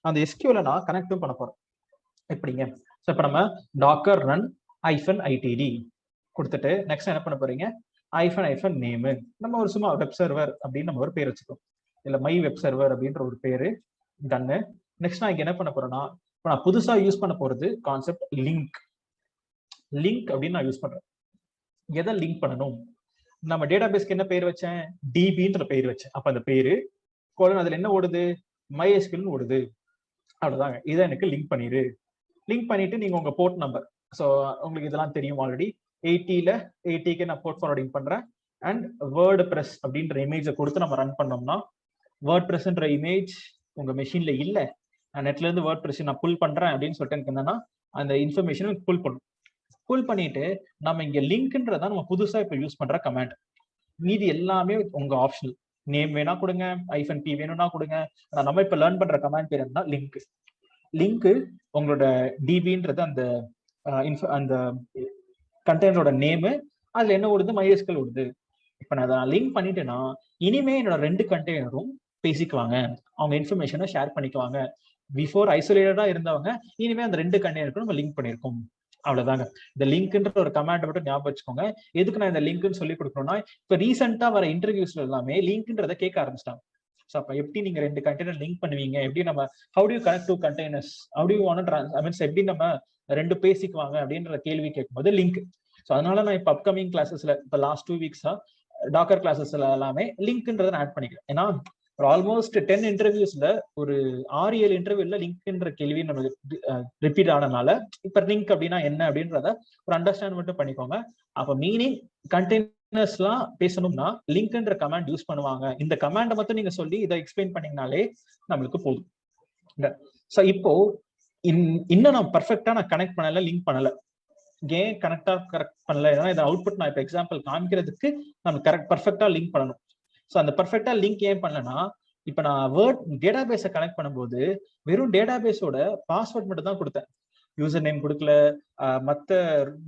அந்த SQL நான் கனெக்டும் பண்ண போறேன். எப்படிங்க? ஸோ இப்போ நம்ம docker run -itd கொடுத்துட்டு நெக்ஸ்ட் என்ன பண்ண போறீங்க, -, நேமு. நம்ம ஒரு சும்மா வெப் சர்வர் அப்படின்னு நம்ம ஒரு பேர் வச்சுக்கோம், இல்லை மை வெப் சர்வர் அப்படின்ற ஒரு பேரு. டன்னு. நெக்ஸ்ட் நான் இங்க என்ன பண்ண போறேன்னா, இப்போ நான் புதுசா யூஸ் பண்ண போறது கான்செப்ட் லிங்க். லிங்க் அப்படின்னு நான் யூஸ் பண்றேன். எதை லிங்க் பண்ணணும்? நம்ம டேட்டா பேஸ்க்கு என்ன பேர் வச்சேன், டிபின்ற பேர் வச்சேன். அப்ப அந்த பேரு கோலன் அதுல என்ன ஓடுது, MySQL ஓடுது. அவ்வளவுதாங்க. இதை எனக்கு லிங்க் பண்ணிடு. லிங்க் பண்ணிட்டு நீங்க உங்க போர்ட் நம்பர், ஸோ உங்களுக்கு இதெல்லாம் தெரியும் ஆல்ரெடி. 80க்கு நான் போர்ட் ஃபார்வர்டிங் பண்றேன். அண்ட் வேர்ட் பிரஸ் அப்படின்ற இமேஜை கொடுத்து நம்ம ரன் பண்ணோம்னா, வேர்ட் பிரஸ்ன்ற இமேஜ் உங்க மெஷின்ல இல்ல, நான் நெட்ல இருந்து வேர்ட் பிரஸ் நான் புல் பண்றேன் அப்படின்னு சொல்லிட்டு எனக்கு என்னன்னா அந்த இன்ஃபர்மேஷன் புல் பண்ணும். புல் பண்ணிட்டு நம்ம இங்க லிங்க்ன்றதான் நம்ம புதுசா இப்ப யூஸ் பண்ற கமாண்ட். மீதி எல்லாமே உங்க ஆப்ஷனல். நேம் வேணா கொடுங்க, -p வேணும்னா கொடுங்க. நம்ம இப்ப லேர்ன் பண்ற கமாண்ட் பேர் என்ன, லிங்க். லிங்க் உங்களோட டிபின்றது அந்த அந்த கண்டெய்னரோட நேமு, அதுல என்ன ஓடுது, MySQL ஓடுது. இப்ப நான் அதை லிங்க் பண்ணிட்டேன்னா இனிமே என்னோட 2 கண்டெய்னரும் பேசிக்குவாங்க, அவங்க இன்ஃபர்மேஷனை ஷேர் பண்ணிக்குவாங்க. பிஃபோர் ஐசோலேட்டடா இருந்தவங்க இனிமே அந்த 2 கண்டெய்னருக்கும் நம்ம லிங்க் பண்ணிருக்கோம். அவ்வளவுதாங்க. இந்த லிங்க்ன்ற ஒரு கமாண்ட் மட்டும் ஞாபகம் வச்சுக்கோங்க. எதுக்கு நான் இந்த லிங்க்னு சொல்லி கொடுக்கணும்னா, இப்ப ரீசெண்டா வர இன்டர்வியூஸ்ல எல்லாமே லிங்க்ன்றதை கேட்க ஆரம்பிச்சிட்டாங்க. ஸோ அப்ப எப்படி நீங்க 2 கண்டெய்னர் லிங்க் பண்ணுவீங்க, எப்படி நம்ம how to you connect 2 containers, how to you want I means எப்படி நம்ம 2 பேசிக்குவாங்க அப்படின்ற கேள்வி கேட்கும்போது லிங்க். ஸோ அதனால நான் இப்போ அப்கமிங் கிளாஸஸ்ல இப்போ லாஸ்ட் 2 வீக்ஸா டாக்கர் கிளாஸஸ்ல எல்லாமே லிங்க்ன்றதை நான் ஆட் பண்ணிக்கிறேன். ஏன்னா ஆல்மோஸ்ட் 10 இன்டர்வியூஸ்ல ஒரு 6-7 இன்டர்வியூல லிங்க்ன்ற கேள்வி நம்ம ரிப்பீட் ஆனதுனால இப்ப லிங்க் அப்படின்னா என்ன அப்படின்றத ஒரு அண்டர்ஸ்டாண்ட் மட்டும் பண்ணிக்கோங்க. அப்ப மீனிங் கண்டெய்னர்ஸ் எல்லாம் பேசணும்னா லிங்க்ன்ற கமாண்ட் யூஸ் பண்ணுவாங்க. இந்த கமாண்டை மட்டும் நீங்க சொல்லி இதை எக்ஸ்பிளைன் பண்ணீங்கனாலே நம்மளுக்கு போதும். ஸோ இப்போ இன்னும் நான் பர்ஃபெக்டா நான் கனெக்ட் பண்ணல, லிங்க் பண்ணல. ஏன் கரெக்ட் பண்ணல, ஏன்னா இந்த அவுட்புட் நான் இப்ப எக்ஸாம்பிள் காமிக்கிறதுக்கு நம்ம கரெக்ட் பர்ஃபெக்டா லிங்க் பண்ணணும். ஸோ அந்த பர்ஃபெக்டா லிங்க் ஏன் பண்ணலன்னா, இப்ப நான் வேர்ட் டேட்டா பேஸை கனெக்ட் பண்ணும்போது வெறும் டேட்டா பேஸோட பாஸ்வேர்ட் மட்டும் தான் கொடுத்தேன். யூசர் நேம் கொடுக்கல, மற்ற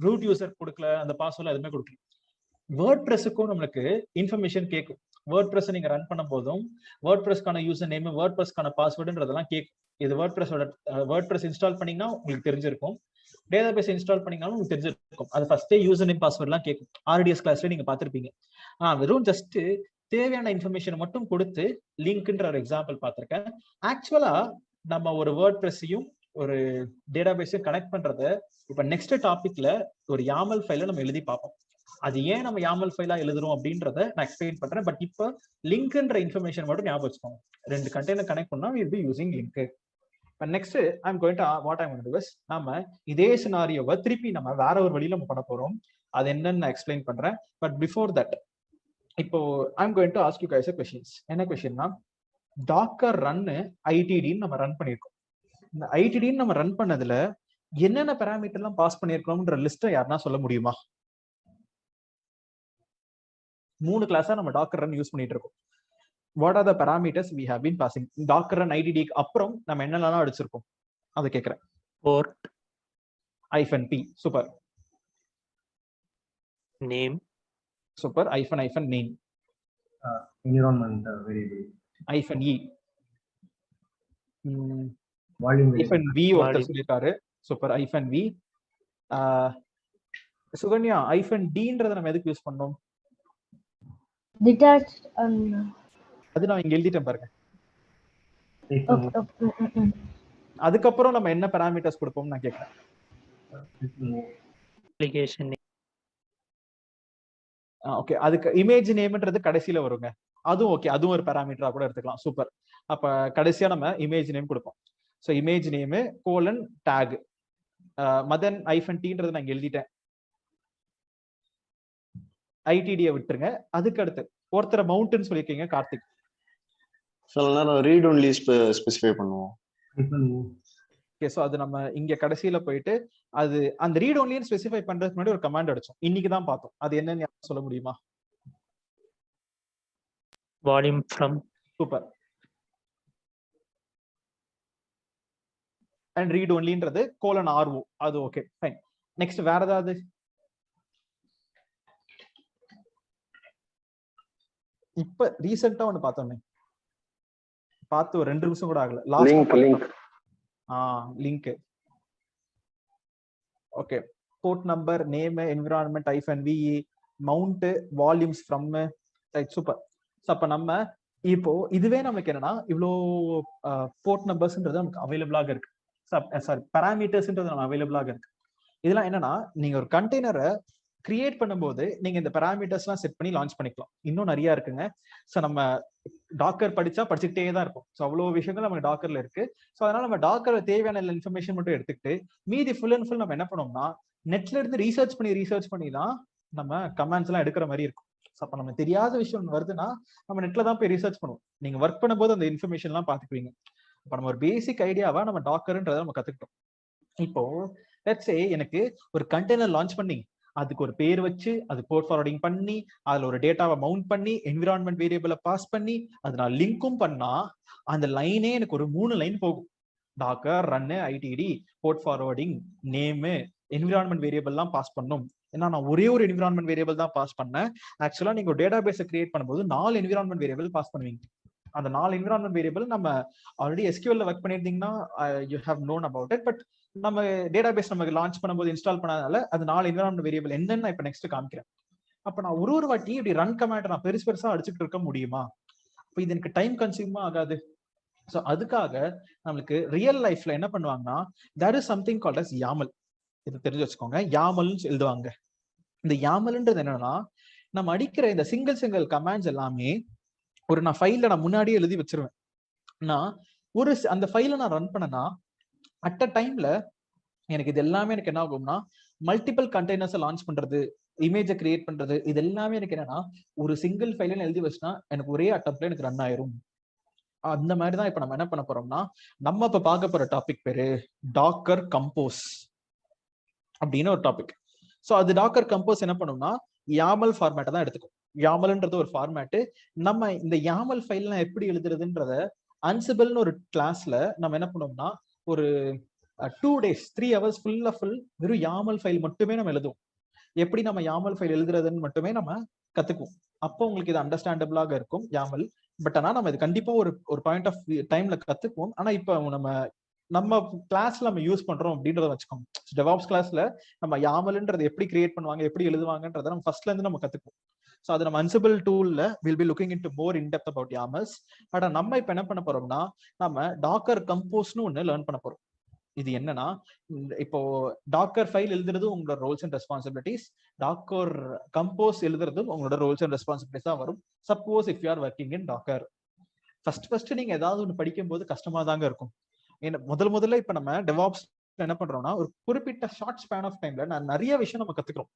ரூட் யூசர் கொடுக்கல, அந்த பாஸ்வேர்ட் எதுவுமே கொடுக்கல. வேர்ட் பிரஸுக்கும் நம்மளுக்கு இன்ஃபர்மேஷன் கேட்கும். வேர்ட் பிரஸ் நீங்க ரன் பண்ணும் போதும் வேர்ட் பிரஸ்க்கான யூசர் நேம், வேர்ட் பிரஸ்க்கான பாஸ்வேர்டுன்றதெல்லாம் கேட்கும். இது வேர்ட் பிரஸ் இன்ஸ்டால் பண்ணீங்கன்னா உங்களுக்கு தெரிஞ்சிருக்கும், டேட்டா பேஸ் இன்ஸ்டால் பண்ணீங்கன்னாலும் உங்களுக்கு தெரிஞ்சிருக்கும். அது ஃபர்ஸ்டே யூசர் நேம் பாஸ்வேர்ட்லாம் கேட்கும். RDS கிளாஸ்ல நீங்க பார்த்திருப்பீங்க. வெறும் ஜஸ்ட் தேவையான இன்ஃபர்மேஷன் மட்டும் கொடுத்து லிங்க்ன்ற ஒரு எக்ஸாம்பிள் பார்த்திருக்கேன். ஆக்சுவலா நம்ம ஒரு வேர்ட் பிரஸையும் ஒரு டேட்டா பேஸையும் கனெக்ட் பண்றத இப்ப நெக்ஸ்ட் டாபிக்ல ஒரு YAML ஃபைல நம்ம எழுதி பார்ப்போம். அது ஏன் நம்ம YAML ஃபைலா எழுதுறோம் அப்படின்றத நான் எக்ஸ்பிளைன் பண்றேன். பட் இப்போ லிங்க்ன்ற இன்ஃபர்மேஷன் மட்டும் ஞாபகம் வச்சுக்கோங்க. 2 கண்டெய்னர் கனெக்ட் பண்ணா we'll be using link. Next I'm going to what I'm going to do is நாம இதே சினாரியோவை திருப்பி நம்ம வேற ஒரு வழியில நம்ம பண்ண போறோம். அது என்னன்னு நான் எக்ஸ்பிளைன் பண்றேன். பட் பிஃபோர் தட் இப்போ I'm going to ask you guys a questions. என்ன கொஸ்டின்னா, docker run itd நம்ம ரன் பண்ணிருக்கோம். இந்த itd நம்ம ரன் பண்ணதுல என்னென்ன பாராமீட்டர் எல்லாம் பாஸ் பண்ணிருக்கோம்ன்ற லிஸ்ட்டை யாருன்னா சொல்ல முடியுமா? 3 கிளாஸா நம்ம docker run யூஸ் பண்ணிட்டு இருக்கோம். What are the parameters we have been passing? docker run itd அப்புறம் நம்ம என்னெல்லாம் அடிச்சிருக்கோம் அதை கேக்குறேன். port -p super, name super, -name environment variable -e volume -v ஒருத்தர் சொல்லிருக்காரு. Super, -v. சுகன்யா -d-ன்றதை நம்ம எதுக்கு யூஸ் பண்ணோம்? detached அது நான் இங்க எழுதிட்டேன் பாருங்க. okay. அதுக்கப்புறம் நம்ம என்ன பாராமீட்டர்ஸ் கொடுப்போம் நான் கேக்குறேன். application ஓகே, அதுக்கு இமேஜ் நேம்ன்றது கடைசியில வருங்க. அதுவும் ஓகே, அதுவும் ஒரு பாராமீட்டரா கூட எடுத்துக்கலாம். சூப்பர். அப்ப கடைசியா நம்ம இமேஜ் நேம் கொடுப்போம். So image name :tag Madan -t-ன்றது நான் எழுதிட்டேன். itd-யை விட்டுருங்க. அதுக்கு அடுத்து ஒருத்தர மவுண்டன் சொல்லிருக்கீங்க கார்த்திக். சில நேரம் ரீட் ஒன்லி ஸ்பெசிஃபை பண்ணுவோம். ஓகே, ஸோ அது நம்ம இங்க கடைசியில போயிட்டு அது அந்த ரீட் ஒன்லின்னு ஸ்பெசிஃபை பண்றதுக்கு முன்னாடி ஒரு கமாண்ட் அடிச்சோம். இன்னைக்கு தான் பார்த்தோம். அது என்னன்னு சொல்ல முடியுமா? volume from super. And read ஒன்லின்றது :RO. அது ஓகே, ஃபைன். நெக்ஸ்ட் வேற ஏதாவது? இப்ப ரீசெண்டா ஒன்னு பார்த்தோமே, பார்த்து ஒரு 2 நிமிஷம் கூட ஆகல. Link link. Okay, port number, name, environment -ve, mount, volumes from, right, super. So அப்ப நம்ம இப்போ இதுவே நமக்கு என்னன்னா இவ்வளோ போர்ட் நம்பர்ஸ்ன்றது நமக்கு அவைலபிளாக இருக்கு. சாரி, பேராமீட்டர்ஸ்ன்றது நம்ம அவைலபிளாக இருக்கு. இதெல்லாம் என்னன்னா நீங்க ஒரு கண்டெய்னரை கிரியேட் பண்ணும்போது நீங்க இந்த பேராமீட்டர்ஸ்லாம் செட் பண்ணி லான்ச் பண்ணிக்கலாம். இன்னும் நிறைய இருக்குங்க. ஸோ நம்ம டாக்கர் படிச்சுக்கிட்டே தான் இருக்கும். ஸோ அவ்வளோ விஷயங்கள் நம்ம டாக்கர்ல இருக்கு. ஸோ அதனால நம்ம டாக்கர்ல தேவையான இன்ஃபர்மேஷன் மட்டும் எடுத்துக்கிட்டு மீதி ஃபுல் அண்ட் ஃபுல் நம்ம என்ன பண்ணோம்னா நெட்ல இருந்து ரீசர்ச் பண்ணி தான் நம்ம கமெண்ட்ஸ் எல்லாம் எடுக்கிற மாதிரி இருக்கும். ஸோ அப்போ நம்ம தெரியாத விஷயம் வருதுன்னா நம்ம நெட்ல தான் போய் ரிசர்ச் பண்ணுவோம். நீங்க ஒர்க் பண்ணும்போது அந்த இன்ஃபர்மேஷன் எல்லாம் பாத்துக்குவீங்க. இப்போ நம்ம ஒரு பேசிக் ஐடியாவா நம்ம டாக்கர்ன்றதை நம்ம கத்துக்கிட்டோம். இப்போ லெட்ஸ் சே எனக்கு ஒரு கண்டெய்னர் லான்ச் பண்ணி அதுக்கு ஒரு பேர் வச்சு அது போர்ட் ஃபார்வர்டிங் பண்ணி அதுல ஒரு டேட்டாவை மவுண்ட் பண்ணி என்விரான்மெண்ட் வேரியபிளை பாஸ் பண்ணி அது நான் லிங்க்கும் பண்ணா அந்த லைனே எனக்கு ஒரு 3 லைன் போகும். Docker run ITD port forwarding name environment variable எல்லாம் பாஸ் பண்ணும். ஏன்னா நான் ஒரே ஒரு என்விரான்மெண்ட் வேரியபிள் தான் பாஸ் பண்ணேன். ஆக்சுவலா நீங்க ஒரு டேட்டா பேஸை கிரியேட் பண்ணும்போது 4 என்விரான்மெண்ட் வேரியபிள் பாஸ் பண்ணுவீங்க. அந்த 4 என்விரான்மெண்ட் வேரியபிள் நம்ம ஆல்ரெடி SQL ஒர்க் பண்ணிருந்தீங்கன்னா you have known about it. But நம்ம டேட்டா பேஸ் நமக்கு லான்ச் பண்ணும்போது இன்ஸ்டால் பண்ணாதனால அது 4 என்விரான்மெண்ட் வேரியபிள் என்னன்னு இப்ப நெக்ஸ்ட் காமிக்கிறேன். அப்ப நான் ஒரு வாட்டி இப்படி ரன் கமாண்ட் நான் பெருசா அடிச்சுட்டு இருக்க முடியுமா? அப்ப இது எனக்கு டைம் கன்சியூமா ஆகாது. ஸோ அதுக்காக நம்மளுக்கு ரியல் லைஃப்ல என்ன பண்ணுவாங்கன்னா there is something called as YAML. இது தெரிஞ்சு வச்சுக்கோங்க. YAMLன்னு எழுதுவாங்க. இந்த YAMLன்றது என்னன்னா நம்ம அடிக்கிற இந்த சிங்கிள் கமாண்ட்ஸ் எல்லாமே ஒரு நான் ஃபைல்ல நான் முன்னாடியே எழுதி வச்சிருவேன். நான் ஒரு அந்த ஃபைலை நான் ரன் பண்ணனா அட் அ டைம்ல எனக்கு இது எல்லாமே எனக்கு என்ன ஆகும்னா மல்டிபிள் கண்டெய்னர்ஸை லான்ச் பண்றது, இமேஜை கிரியேட் பண்றது, இது எல்லாமே எனக்கு என்னன்னா ஒரு சிங்கிள் ஃபைல எழுதி வச்சுனா எனக்கு ஒரே அட்டம்ப்ட்ல எனக்கு ரன் ஆயிரும். அந்த மாதிரிதான் இப்ப நம்ம என்ன பண்ண போறோம்னா நம்ம இப்ப பார்க்க போற டாபிக் பேரு டாக்கர் கம்போஸ் அப்படின்னு ஒரு டாபிக். ஸோ அது டாக்கர் கம்போஸ் என்ன பண்ணும்னா YAML ஃபார்மேட்டை தான் எடுத்துக்கும். YAMLன்றது ஒரு ஃபார்மேட்டு. நம்ம இந்த YAML ஃபைல்லாம் எப்படி எழுதுறதுன்றத அன்சிபிள்னு ஒரு கிளாஸ்ல நம்ம என்ன பண்ணோம்னா ஒரு 2 days 3 hours ஃபுல் வெறும் YAML ஃபைல் மட்டுமே நம்ம எழுதுவோம். எப்படி நம்ம YAML ஃபைல் எழுதுறதுன்னு மட்டுமே நம்ம கத்துக்குவோம். அப்போ உங்களுக்கு இது அண்டர்ஸ்டாண்டபிளாக இருக்கும் YAML. பட் ஆனா நம்ம இது கண்டிப்பா ஒரு பாயிண்ட் ஆஃப் டைம்ல கத்துக்குவோம். ஆனா இப்போ நம்ம கிளாஸ்ல நம்ம யூஸ் பண்றோம் அப்படின்றத வச்சுக்கோங்க. டெவாப்ஸ் கிளாஸ்ல நம்ம YAMLன்றது எப்படி கிரியேட் பண்ணுவாங்க, எப்படி எழுதுவாங்கன்றத நம்ம ஃபர்ஸ்ட்ல இருந்து நம்ம கத்துக்குவோம். ஸோ அது நம்ம அன்சிபிள் டூல்ல will be looking into more in depth about YAMLs. But நம்ம இப்ப என்ன பண்ண போறோம்னா நம்ம டாக்கர் கம்போஸ்னு ஒண்ணு லேர்ன் பண்ண போறோம். இது என்னன்னா இப்போ டாக்கர் ஃபைல் எழுதுறது உங்களோட roles and responsibilities, Docker compose எழுதுறதும் உங்களோட ரோல்ஸ் அண்ட் ரெஸ்பான்சிபிலிட்டிஸ் தான் வரும். Suppose if you are working in Docker first நீங்க ஏதாவது ஒன்று படிக்கும் போது கஷ்டமா தாங்க இருக்கும். ஏன்னா முதல்ல இப்ப நம்ம டெவாப்ஸ் என்ன பண்றோம்னா ஒரு குறிப்பிட்ட ஷார்ட் ஸ்பேன் ஆஃப் டைம்ல நான் நிறைய விஷயம் நம்ம கத்துக்கிறோம்.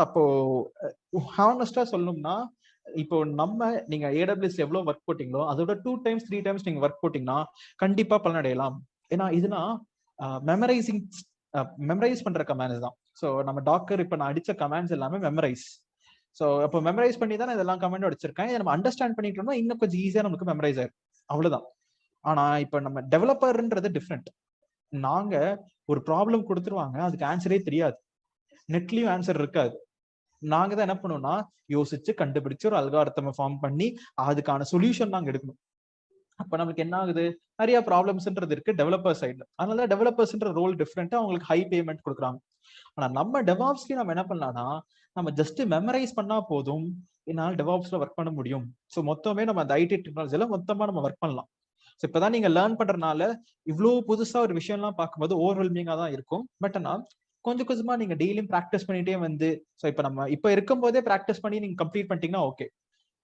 அப்போ ஹானஸ்டா சொல்லணும்னா இப்போ நீங்க AWS எவ்வளவு ஒர்க் போட்டீங்களோ அதோட 2 times 3 times நீங்க ஒர்க் போட்டீங்கன்னா கண்டிப்பா பலனடையலாம். ஏன்னா இதுனா மெமரைஸ் பண்ற கமாண்ட்ஸ் தான். ஸோ நம்ம டாக்கர் இப்ப நான் அடிச்ச கமாண்ட்ஸ் எல்லாமே மெமரைஸ். ஸோ இப்போ மெமரைஸ் பண்ணி தான் இதெல்லாம் கமாண்ட் அடிச்சிருக்கேன். இதை நம்ம அண்டர்ஸ்டாண்ட் பண்ணிட்டோம்னா இன்னும் கொஞ்சம் ஈஸியா நமக்கு மெமரைஸ் ஆயிரும். அவ்வளவுதான். ஆனா இப்ப நம்ம டெவலப்பர்ன்றது டிஃப்ரெண்ட். நாங்க ஒரு ப்ராப்ளம் கொடுத்துருவாங்க, அதுக்கு ஆன்சரே தெரியாது, நெட்லயும் ஆன்சர் இருக்காது. நாங்க தான் என்ன பண்ணுவோம்னா யோசிச்சு கண்டுபிடிச்சு ஒரு அல்காரிதம் ஃபார்ம் பண்ணி அதுக்கான சொல்யூஷன் நாங்க எடுக்கணும். அப்ப நமக்கு என்ன ஆகுது, நிறைய ப்ராப்ளம்ஸ்ன்றது இருக்கு டெவலப்பர் சைட்ல. அதனால டெவலப்பர்ஸ்ன்ற ரோல் டிஃப்ரெண்டா அவங்களுக்கு ஹை பேமெண்ட் கொடுக்குறாங்க. ஆனா நம்ம டெவாப்ஸ்ல நம்ம என்ன பண்ணலாம்னா நம்ம ஜஸ்ட் மெமரைஸ் பண்ணா போதும், என்னால டெவாப்ஸ்ல ஒர்க் பண்ண முடியும். ஸோ மொத்தமே நம்ம அந்த IT டெக்னாலஜில மொத்தமா நம்ம ஒர்க் பண்ணலாம். ஸோ இப்பதான் நீங்க லேர்ன் பண்றதுனால இவ்வளவு புதுசா ஒரு விஷயம்லாம் பார்க்கும்போது ஓவர்வெல்மிங்கா தான் இருக்கும். பட் ஆனா கொஞ்சம் கொஞ்சமா நீங்க டெய்லியும் ப்ராக்டிஸ் பண்ணிட்டே வந்து ஸோ இப்ப நம்ம இப்ப இருக்கும் போதே ப்ராக்டிஸ் பண்ணி நீங்க கம்ப்ளீட் பண்ணிட்டீங்கன்னா ஓகே.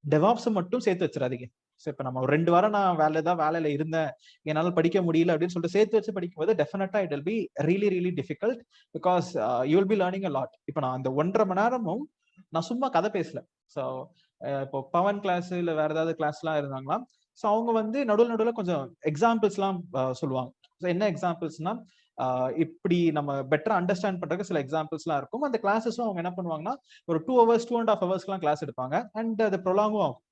டெவாப்ஸ் மட்டும் சேர்த்து வச்சிடாதீங்க. ஸோ இப்ப நம்ம ஒரு 2 வாரம் நான் வேலையில இருந்தேன், என்னால படிக்க முடியல அப்படின்னு சொல்லிட்டு சேர்த்து வச்சு படிக்கும்போது டெஃபினட்டா it will be really difficult because you will be learning a lot. இப்ப நான் அந்த 1.5 மணி நேரமும் நான் சும்மா கதை பேசல. ஸோ இப்போ பவன் கிளாஸ் இல்ல வேற ஏதாவது கிளாஸ் எல்லாம் இருந்தாங்களா, ஸோ அவங்க நடுவில் கொஞ்சம் எக்ஸாம்பிள்ஸ் எல்லாம் சொல்லுவாங்க. ஸோ என்ன எக்ஸாம்பிள்ஸ்னா இப்படி நம்ம பெட்டரா அண்டர்ஸ்டாண்ட் பண்றதுக்கு சில எக்ஸாம்பிள்ஸ் எல்லாம் இருக்கும். அந்த கிளாஸஸும் அவங்க என்ன பண்ணுவாங்கன்னா ஒரு 2 hours 2.5 hours கிளாஸ் எடுப்பாங்க அண்ட் அது ப்ரொலாங்கும் ஆகும்.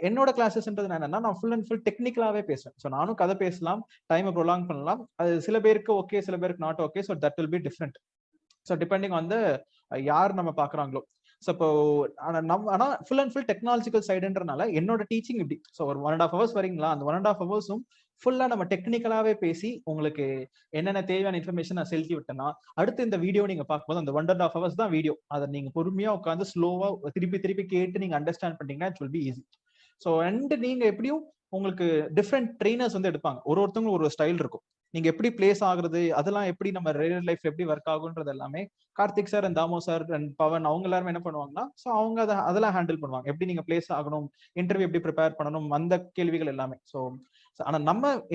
என்னோட கிளாஸஸ்ன்றது என்னன்னா நான் ஃபுல் அண்ட் ஃபுல் டெக்னிக்கலாவே பேசுவேன். ஸோ நானும் கதை பேசலாம், டைமை ப்ரொலாங் பண்ணலாம். அது சில பேருக்கு ஓகே, சில பேருக்கு not okay. So that will be different. So depending on the யார் நம்ம பாக்குறாங்களோ. ஸோ இப்போ ஆனா ஃபுல் அண்ட் ஃபுல் டெக்னாலஜிக்கல் சைடுன்றனால என்னோட டீச்சிங் இப்படி. ஸோ ஒரு 1.5 hours வரீங்களா, அந்த 1.5 hours ஃபுல்லா நம்ம டெக்னிக்கலாவே பேசி உங்களுக்கு என்னென்ன தேவையான இன்ஃபர்மேஷன் நான் செலுத்தி விட்டேன்னா, அடுத்து இந்த வீடியோ நீங்க பார்க்கும்போது அந்த 1.5 hours தான் வீடியோ. அதை நீங்க பொறுமையா உட்காந்து ஸ்லோவா திருப்பி கேட்டு நீங்க அண்டர்ஸ்டாண்ட் பண்ணீங்கன்னா it will be easy. So and நீங்க எப்படியும் உங்களுக்கு டிஃப்ரெண்ட் ட்ரெயினர்ஸ் வந்து எடுப்பாங்க. ஒருத்தவங்களும் ஒரு ஸ்டைல் இருக்கும். நீங்க எப்படி பிளேஸ் ஆகுறது, அதெல்லாம் எப்படி நம்ம ரியல் லைஃப் எப்படி ஒர்க் ஆகுன்றது எல்லாமே Karthik sir and Damo sir and Pavan அவங்க எல்லாரும் என்ன பண்ணுவாங்கன்னா, ஸோ அவங்க அதெல்லாம் ஹேண்டில் பண்ணுவாங்க. எப்படி நீங்க பிளேஸ் ஆகணும், இன்டர்வியூ எப்படி ப்ரிப்பேர் பண்ணணும், அந்த கேள்விகள் எல்லாமே. ஸோ ஆனா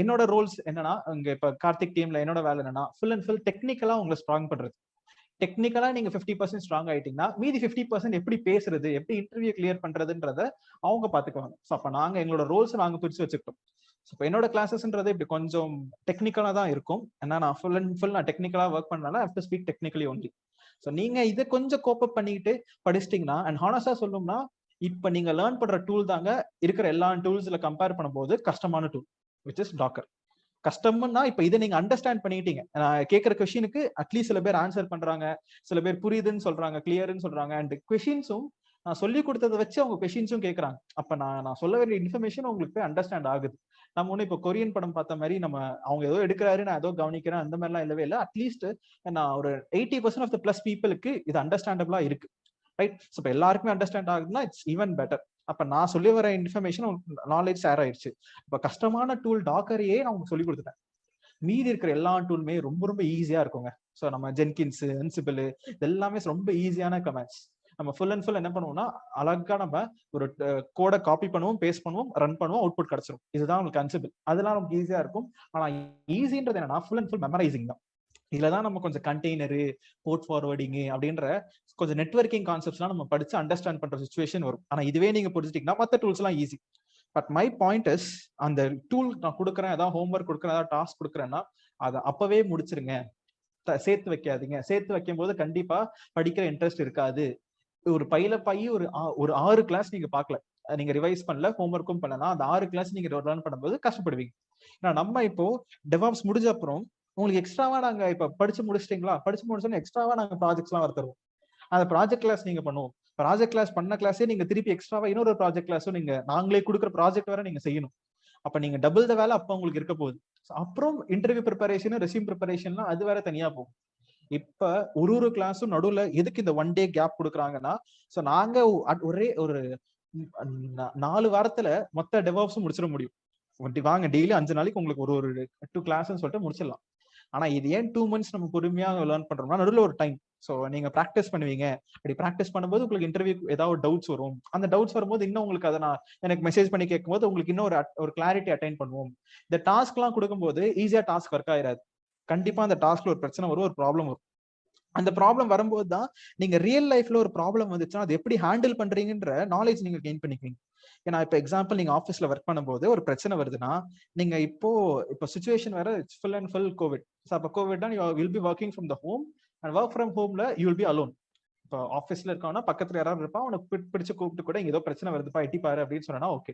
என்னோட ரோல்ஸ் என்னன்னா, இங்க இப்ப கார்த்திக் டீம்ல என்னோட வேலை என்னன்னா, ஃபுல் அண்ட் ஃபுல் டெக்னிக்கலா உங்களை ஸ்ட்ராங் பண்றது. டெக்னிக்கலா நீங்க 50% ஸ்ட்ராங் ஆயிட்டீங்கன்னா மீதி 50% எப்படி பேசுறது, எப்படி இன்டர்வியூ கிளியர் பண்றதுன்றத அவங்க பாத்துக்குவாங்க. ஸோ அப்ப நாங்க எங்களோட ரோல்ஸ் நாங்க பிரிச்சு வச்சுக்கிட்டோம். இப்போ என்னோட கிளாஸஸ்ன்றது இப்படி கொஞ்சம் டெக்னிக்கலா தான் இருக்கும். ஏன்னா நான் ஃபுல் அண்ட் ஃபுல் நான் டெக்னிக்கலா ஒர்க் பண்ணனால I have to speak technically only. So நீங்க இதை கொஞ்சம் கோப் அப் பண்ணிட்டு படிச்சிட்டீங்கன்னா, அண்ட் ஹானஸ்டா சொல்லணும்னா இப்ப நீங்க லேர்ன் பண்ற டூல் தாங்க இருக்கிற எல்லா டூல்ஸ்ல கம்பேர் பண்ணும்போது கஷ்டமான டூல், விச் இஸ் டாக்கர். கஷ்டம்னா இப்ப இதை நீங்க அண்டர்ஸ்டாண்ட் பண்ணிட்டீங்க. நான் கேட்கிற கொஸ்டினுக்கு அட்லீஸ்ட் சில பேர் ஆன்சர் பண்றாங்க, சில பேர் புரியுதுன்னு சொல்றாங்க, கிளியர்னு சொல்றாங்க. அண்ட் கொஸ்டின்ஸும் நான் சொல்லி கொடுத்ததை வச்சு அவங்க கொஸ்டின்ஸும் கேட்கறாங்க. அப்ப நான் சொல்ல வேண்டிய இன்ஃபர்மேஷன் உங்களுக்கு போய் அண்டர்ஸ்டாண்ட் ஆகுது. நம்ம ஒண்ணு இப்போ கொரியன் படம் பார்த்த மாதிரி நம்ம அவங்க ஏதோ எடுக்கிறாரு நான் ஏதோ கவனிக்கிறேன் அந்த மாதிரிலாம் இல்லவே இல்லை. அட்லீஸ்ட் நான் ஒரு 80% ஆஃப் த பிளஸ் பீப்புளுக்கு இது அண்டர்ஸ்டாண்டபிளா இருக்கு, ரைட்? ஸோ இப்போ எல்லாருக்குமே அண்டர்ஸ்டாண்ட் ஆகுதுன்னா இட்ஸ் ஈவன் பெட்டர். அப்ப நான் சொல்லி வர இன்ஃபர்மேஷன் நாலேஜ் ஷேர் ஆயிடுச்சு. இப்ப கஷ்டமான டூல் டாக்கரையே நான் உங்களுக்கு சொல்லி கொடுத்துட்டேன். மீதி இருக்கிற எல்லா டூலுமே ரொம்ப ரொம்ப ஈஸியா இருக்குங்க. ஸோ நம்ம ஜென்கின்ஸ், அன்சிபிள் எல்லாமே ரொம்ப ஈஸியான கமெண்ட்ஸ். நம்ம ஃபுல் அண்ட் ஃபுல் என்ன பண்ணுவோம்னா, அழகா நம்ம ஒரு கோடை காப்பி பண்ணுவோம், பேஸ்ட் பண்ணுவோம், ரன் பண்ணுவோம், அவுட்புட் கிடைச்சிரும். இதுதான் உங்களுக்கு அன்சிபிள். அதெல்லாம் நமக்கு ஈஸியா இருக்கும். ஆனா ஈஸின்றது என்னன்னா ஃபுல் அண்ட் ஃபுல் மெமரைசிங் தான். இதுலதான் நம்ம கொஞ்சம் கண்டெய்னரு, போர்ட் ஃபார்வர்டிங் அப்படின்ற கொஞ்சம் நெட்வொர்க்கிங் கான்செப்ட்ஸ்லாம் நம்ம படிச்சு அண்டர்ஸ்டாண்ட் பண்ற சிச்சுவேஷன் வரும். ஆனா இதுவே நீங்க புரிஞ்சுட்டீங்கன்னா மற்ற டூல்ஸ் எல்லாம் easy. But my point is, அந்த டூல் நான் கொடுக்குறேன், ஏதாவது ஹோம்ஒர்க் கொடுக்குறேன், ஏதாவது டாஸ்க் கொடுக்குறேன்னா அதை அப்பவே முடிச்சிருங்க, சேர்த்து வைக்காதீங்க. சேர்த்து வைக்கும் போது கண்டிப்பா படிக்கிற இன்ட்ரெஸ்ட் இருக்காது. ஒரு ஒரு 6 கிளாஸ் நீங்க பார்க்கல, நீங்க ரிவைஸ் பண்ணல, ஹோம்ஒர்க்கும் பண்ணலாம், அந்த 6 கிளாஸ் நீங்க லேர்ன் பண்ணும்போது கஷ்டப்படுவீங்க. ஏன்னா நம்ம இப்போ டெவாப்ஸ் முடிஞ்ச அப்புறம் உங்களுக்கு எக்ஸ்ட்ராவா நாங்க இப்ப படிச்சு முடிச்சிட்டீங்களா, படிச்சு முடிச்சோன்னா எக்ஸ்ட்ராவா நாங்க ப்ராஜெக்ட்ஸ் எல்லாம் தருவோம். அந்த ப்ராஜெக்ட் கிளாஸ் நீங்க பண்ணுவோம். ப்ராஜெக்ட் கிளாஸ் பண்ண கிளாஸே நீங்க திருப்பி எக்ஸ்ட்ராவா இன்னொரு ப்ராஜெக்ட் கிளாஸும் நீங்க நாங்களே கொடுக்குற ப்ராஜெக்ட் வேற நீங்க செய்யணும். அப்ப நீங்க டபுள் த வேலை அப்ப உங்களுக்கு இருக்க போகுது. அப்புறம் இன்டர்வியூ ப்ரிப்பரேஷன், ரெஸ்யூம் ப்ரிப்பரேஷன்லாம் அது வேற தனியா போகும். இப்ப ஒரு கிளாஸும் நடுவுல எதுக்கு இந்த 1 day கேப் கொடுக்குறாங்கன்னா, சோ நாங்க ஒரே ஒரு 4 வாரத்துல மொத்த டெவாப்ஸும் முடிச்சிட முடியும். வாங்க டெய்லி 5 நாளைக்கு உங்களுக்கு ஒரு 2 கிளாஸ்ன்னு சொல்லிட்டு முடிச்சிடலாம். ஆனா இது ஏன் 2 months நம்ம பொறுமையா லேர்ன் பண்றோம்னா, நடுவுல ஒரு டைம். சோ நீங்க பிராக்டிஸ் பண்ணுவீங்க. அப்படி பிராக்டிஸ் பண்ணும்போது உங்களுக்கு இன்டர்வியூ ஏதாவது டவுட்ஸ் வரும். அந்த டவுட்ஸ் வரும்போது இன்னும் உங்களுக்கு அதை எனக்கு மெசேஜ் பண்ணி கேட்கும்போது உங்களுக்கு இன்னும் ஒரு கிளாரிட்டி அட்டைன் பண்ணுவோம். இந்த டாஸ்க் எல்லாம் கொடுக்கும்போது ஈஸியா டாஸ்க் ஒர்க் ஆயிராது. கண்டிப்பா அந்த டாஸ்க்ல ஒரு பிரச்சனை வரும், ஒரு ப்ராப்ளம் வரும். அந்த ப்ராப்ளம் வரும்போது தான் நீங்க ரியல் லைஃப்ல ஒரு ப்ராப்ளம் வந்துச்சுன்னா அது எப்படி ஹேண்டில் பண்றீங்கன்ற நாலேஜ் நீங்க கெயின் பண்ணிக்குவீங்க. ஏன்னா இப்ப எக்ஸாம்பிள் நீங்க ஆஃபீஸ்ல ஒர்க் பண்ணும்போது ஒரு பிரச்சனை வருதுன்னா, நீங்க இப்போ சிச்சுவேஷன் வேற ஃபுல் அண்ட் ஃபுல் கோவிட். அப்ப கோவிட்னா you will be working from the home and work from ஹோம்ல யூ வில் பி அலோன். இப்போ ஆஃபீஸ்ல இருக்கானா பக்கத்துல யாராவது இருப்பான், அவனுக்கு பிடிச்சு கூப்பிட்டு கூட இங்க ஏதோ பிரச்சனை வருதுப்பா எட்டி பாரு அப்படின்னு சொன்னா ஓகே.